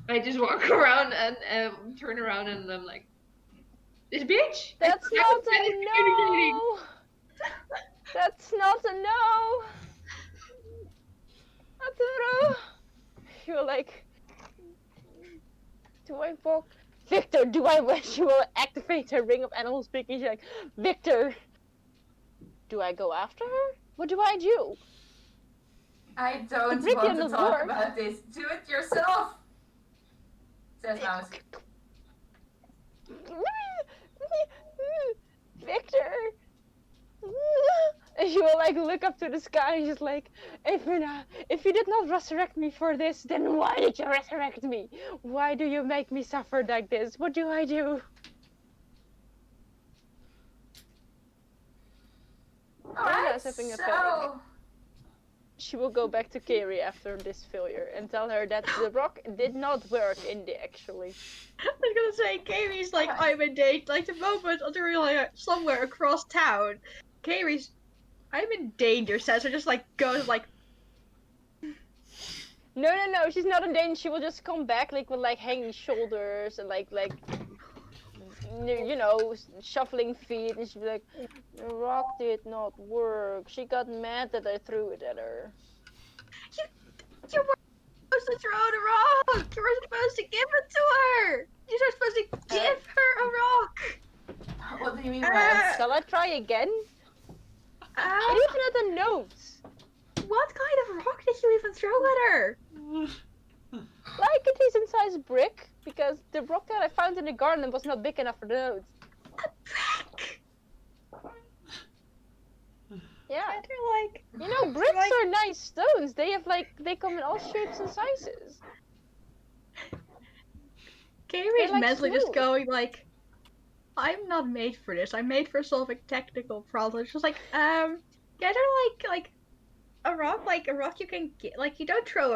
I just walk around and turn around and I'm like, this bitch. That's I not haven't a finished communicating. no. That's not a no. That's a no. You're like, do I walk? Victor, do I wish you will activate her ring of animal speaking? She's like, Victor, do I go after her? What do I do? I don't brick want in to the talk door. about this. Do it yourself, says Mouse. Victor. And she will like look up to the sky and she's like, if you did not resurrect me for this, then why did you resurrect me? Why do you make me suffer like this? What do I do? Alright, is having a so She will go back to Carrie after this failure and tell her that the rock did not work in the actually. I was gonna say, Carrie's like, I'm in date, like the moment until we're like somewhere across town. Carrie's, I'm in danger, says her, just like goes like. No, she's not in danger. She will just come back like with like hanging shoulders and like you know, shuffling feet, and she'll be like, the rock did not work. She got mad that I threw it at her. You were supposed to throw the rock! You were supposed to give it to her! You were supposed to give her a rock! what do you mean, Mouse? Shall I try again? It even had a note. what kind of rock did you even throw at her? Like a decent sized brick, because the rock that I found in the garden was not big enough for the note. A brick. Yeah. And they're like, You know, bricks like- are nice stones. They have they come in all shapes and sizes. Carrie's like mentally just smooth. going like, I'm not made for this. I'm made for solving technical problems. She's like, get her like a rock you can get. Like you don't throw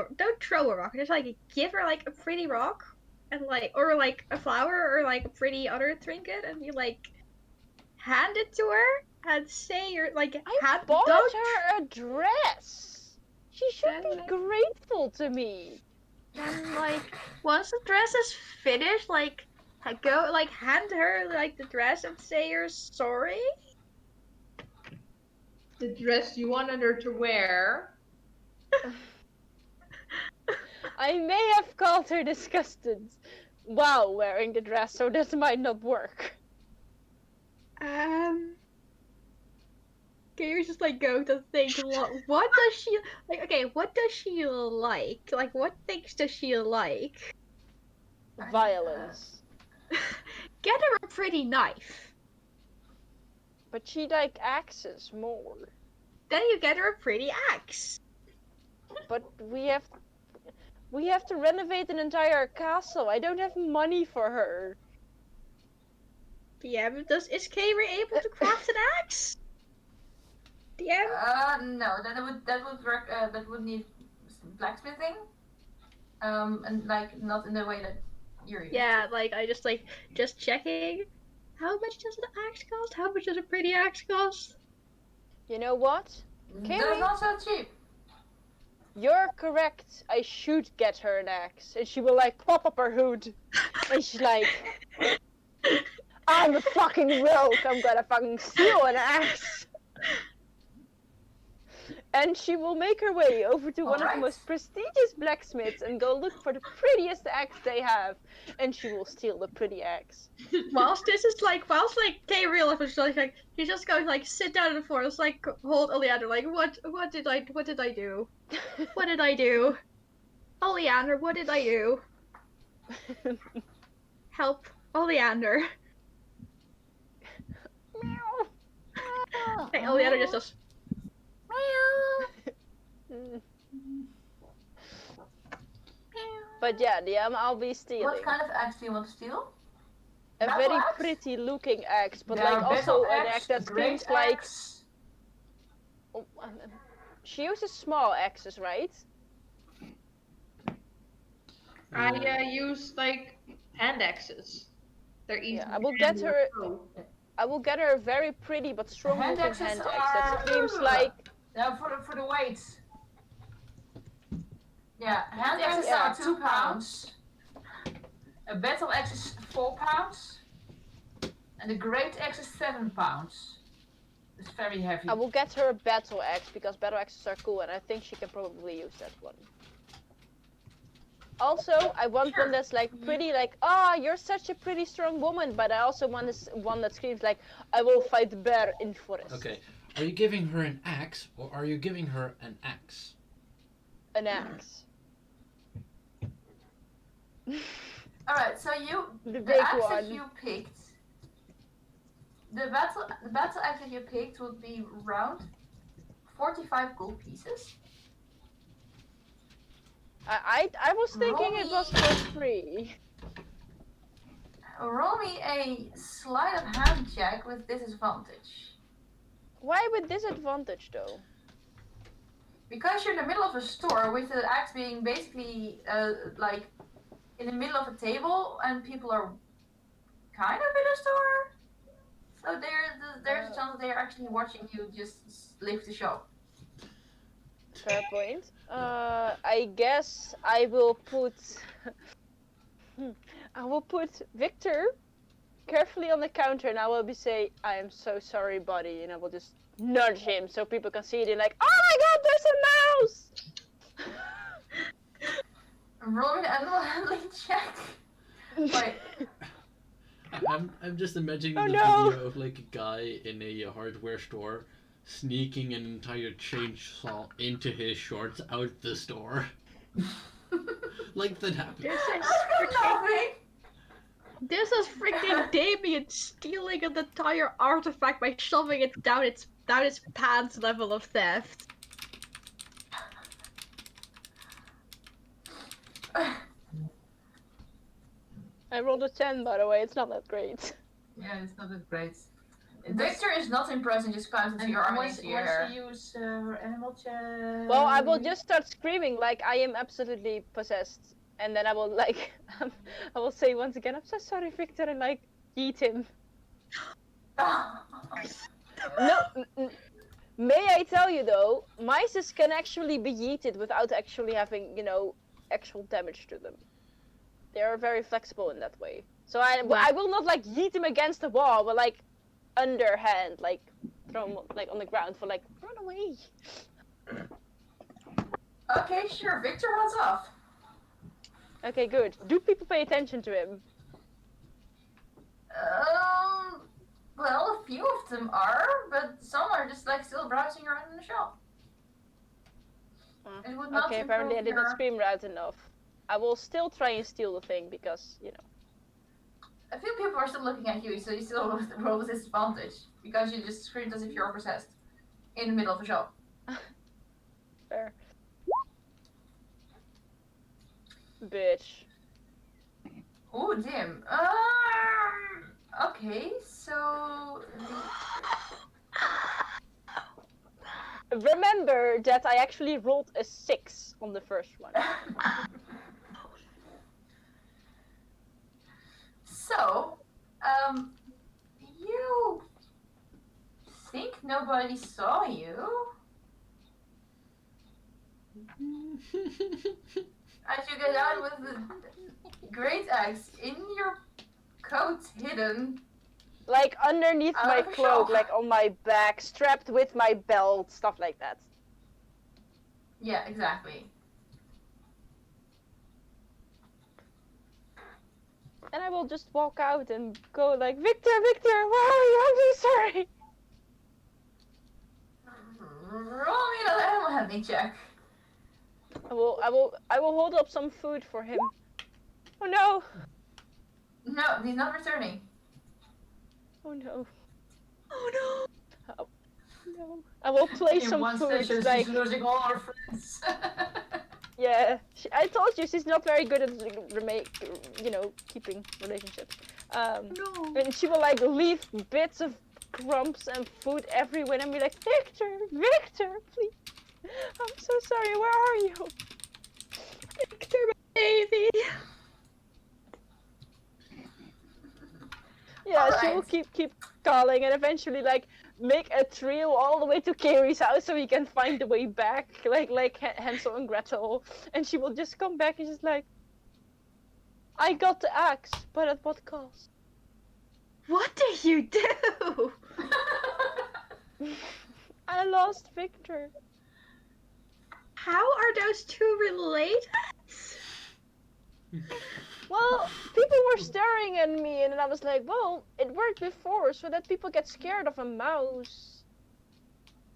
a rock. Just like give her like a pretty rock, and like or like a flower or like a pretty other trinket, and you like hand it to her and say you're like I bought her a dress. She should Then, be like- grateful to me. Then like once the dress is finished, like go like hand her like the dress and say you're sorry. The dress you wanted her to wear. I may have called her disgusted while wearing the dress, so that might not work. Gary's just like going to think, what does she like? Okay, what does she like? Like, what things does she like? Violence. Get her a pretty knife. But she like axes more. Then you get her a pretty axe. But we have to renovate an entire castle. I don't have money for her. DM, is Kayri able to craft an axe? DM? No, that would work. That would need blacksmithing. And like not in the way that you're used. Yeah, like I just checking. How much does an axe cost? How much does a pretty axe cost? You know what? That's not so cheap. You're correct. I should get her an axe. And she will like pop up her hood. And she's like, I'm a fucking rogue. I'm gonna fucking steal an axe. And she will make her way over to one of the most prestigious blacksmiths and go look for the prettiest axe they have. And she will steal the pretty axe. whilst Kayri is like he's just going like sit down on the floor, just like hold Oleander like what did I do? What did I do? Oleander, what did I do? Help Oleander. Meow. Hey, Oleander just goes But yeah, I'll be stealing. What kind of axe do you want to steal? A Battle very axe? pretty looking axe, but There like are also battle an axe, axe that great screams like. axe. Oh, she uses small axes, right? I use like hand axes. They're easy. Yeah, I to will get handle. her. Oh. I will get her a very pretty but strong Hand looking axes hand axe that are- screams like. Now for the weights. Yeah, hand Yeah. axes Yeah. are 2 pounds. A battle axe is 4 pounds. And a great axe is 7 pounds. It's very heavy. I will get her a battle axe because battle axes are cool and I think she can probably use that one. Also, I want one that's like pretty, like, you're such a pretty strong woman, but I also want this one that screams like, I will fight the bear in forest. Okay, are you giving her an axe or are you giving her an axe? An axe. Alright, so The the big axe that one. you picked, the battle axe that you picked would be round 45 gold pieces. I was thinking it was for free. Roll me a sleight of hand check with disadvantage. Why with disadvantage though? Because you're in the middle of a store with the axe being basically like in the middle of a table and people are kind of in a store. So there's a chance that they're actually watching you just lift the shop. Fair point. I guess I will put Victor carefully on the counter and I will say, I am so sorry, buddy, and I will just nudge him so people can see it and like, oh my god, there's a mouse! Roll me an animal handling check. Wait, I'm just imagining Oh, the no. video of like a guy in a hardware store sneaking an entire chainsaw into his shorts out the store. Like that happened. This is freaking Damien stealing an entire artifact by shoving it down its pants level of theft. I rolled a 10, by the way. It's not that great. Yeah, it's not that great. Victor is not impressed and just climbs into your arm Once into your hair. you use her animal check. Well, I will just start screaming like I am absolutely possessed. And then I will like, I will say once again, I'm so sorry, Victor, and like, yeet him. No, may I tell you though, mice can actually be yeeted without actually having, actual damage to them. They are very flexible in that way. So I will not like yeet him against the wall, but like underhand, like throw him like on the ground for like run away. Okay, sure. Victor runs off. Okay, good. Do people pay attention to him? Well, a few of them are, but some are just like still browsing around in the shop. It would not Okay, apparently I improve didn't scream loud enough. I will still try and steal the thing because, A few people are still looking at you, so you still roll with disadvantage because you just screamed as if you're possessed in the middle of a shop. Fair. Bitch. Oh, damn. Okay, so Remember that I actually rolled a 6 on the first one. So, you think nobody saw you? As you get out with the great axe in your coat hidden. Like underneath my Out of a cloak, shop. like on my back, strapped with my belt, stuff like that. Yeah, exactly. And I will just walk out and go like, Victor, Victor, where are you? I'm so sorry. Roll me another animal handling check. I will hold up some food for him. Oh no! No, he's not returning. Oh no! Oh Oh, no! I will place In some one food. station, Like, she's losing all her friends. yeah, I told you she's not very good at keeping relationships. no! And she will like leave bits of crumbs and food everywhere and be like, Victor, Victor, please. I'm so sorry. Where are you? Victor, baby! Yeah, she will Alright. keep calling and eventually like make a trail all the way to Carrie's house so he can find the way back, like Hansel and Gretel. And she will just come back and she's like, I got the axe, but at what cost? What did you do? I lost Victor. How are those two related? Well, people were staring at me and I was like, well, it worked before, so that people get scared of a mouse.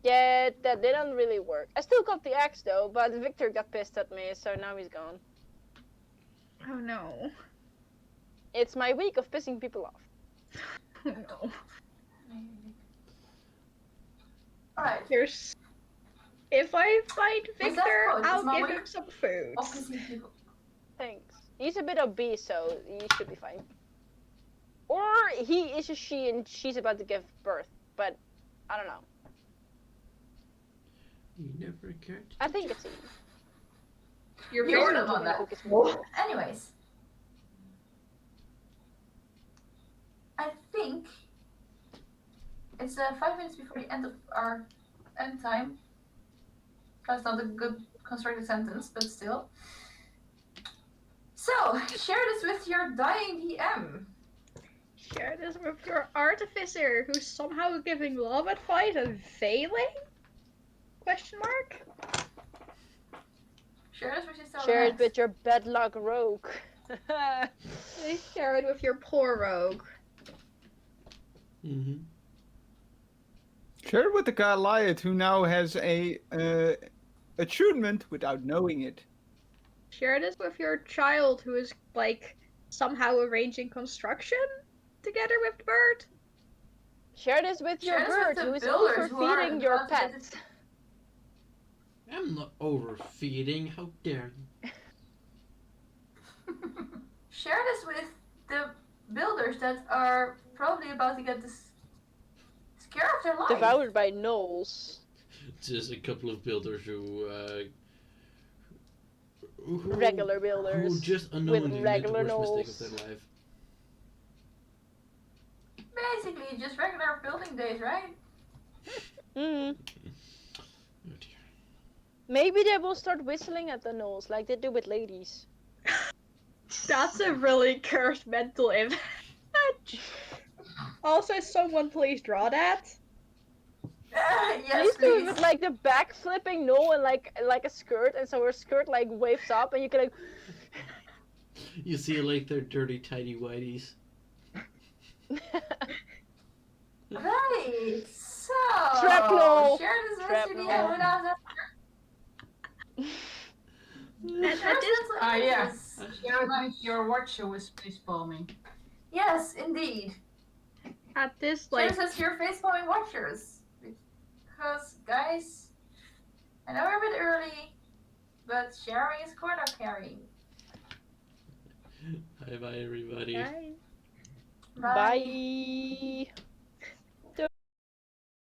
Yeah, that didn't really work. I still got the axe though, but Victor got pissed at me, so now he's gone. Oh no. It's my week of pissing people off. Oh no. Alright. If I find Is that Victor, good? I'll It's my give week him some food. Of pissing people. Thanks. He's a bit obese, so he should be fine. Or he is a she and she's about to give birth, but I don't know. You never cared. I think it's he. You're You're very the one that. Cook is more. Anyways. I think it's 5 minutes before the end of our end time. That's not a good constructed sentence, but still. So, share this with your dying DM. Share this with your artificer who's somehow giving love advice and failing? Question mark? Share this with yourself. Share it with your bad luck rogue. Share it with your poor rogue. Mm-hmm. Share it with the Goliath who now has a attunement without knowing it. Share this with your child who is like somehow arranging construction together with the bird. Share this with your Share this with bird the who is builders who are overfeeding your about to get pet. I'm not overfeeding. How dare you? Share this with the builders that are probably about to get this scare of their life. Devoured by gnolls. Just a couple of builders who Regular builders. who just with unknowingly made the regular worst mistake gnolls. of their life. Basically, just regular building days, right? Mm. Oh dear. Maybe they will start whistling at the gnolls like they do with ladies. That's a really cursed mental image. Also, someone please draw that. Yes, Please do it please. with like the back flipping gnoll and like a skirt, and so her skirt like waves up, and you can like. You see, like, their dirty, tiny whiteys. Right. So Shrapnel. share this with Shrapnel. the who knows At this, Yes. Share it with your watcher with facepalming. Yes, indeed. at this, Share like, this with your facepalming watchers. Because, guys, I know we're a bit early, but sharing is corner carrying. Bye bye, everybody. bye. Bye.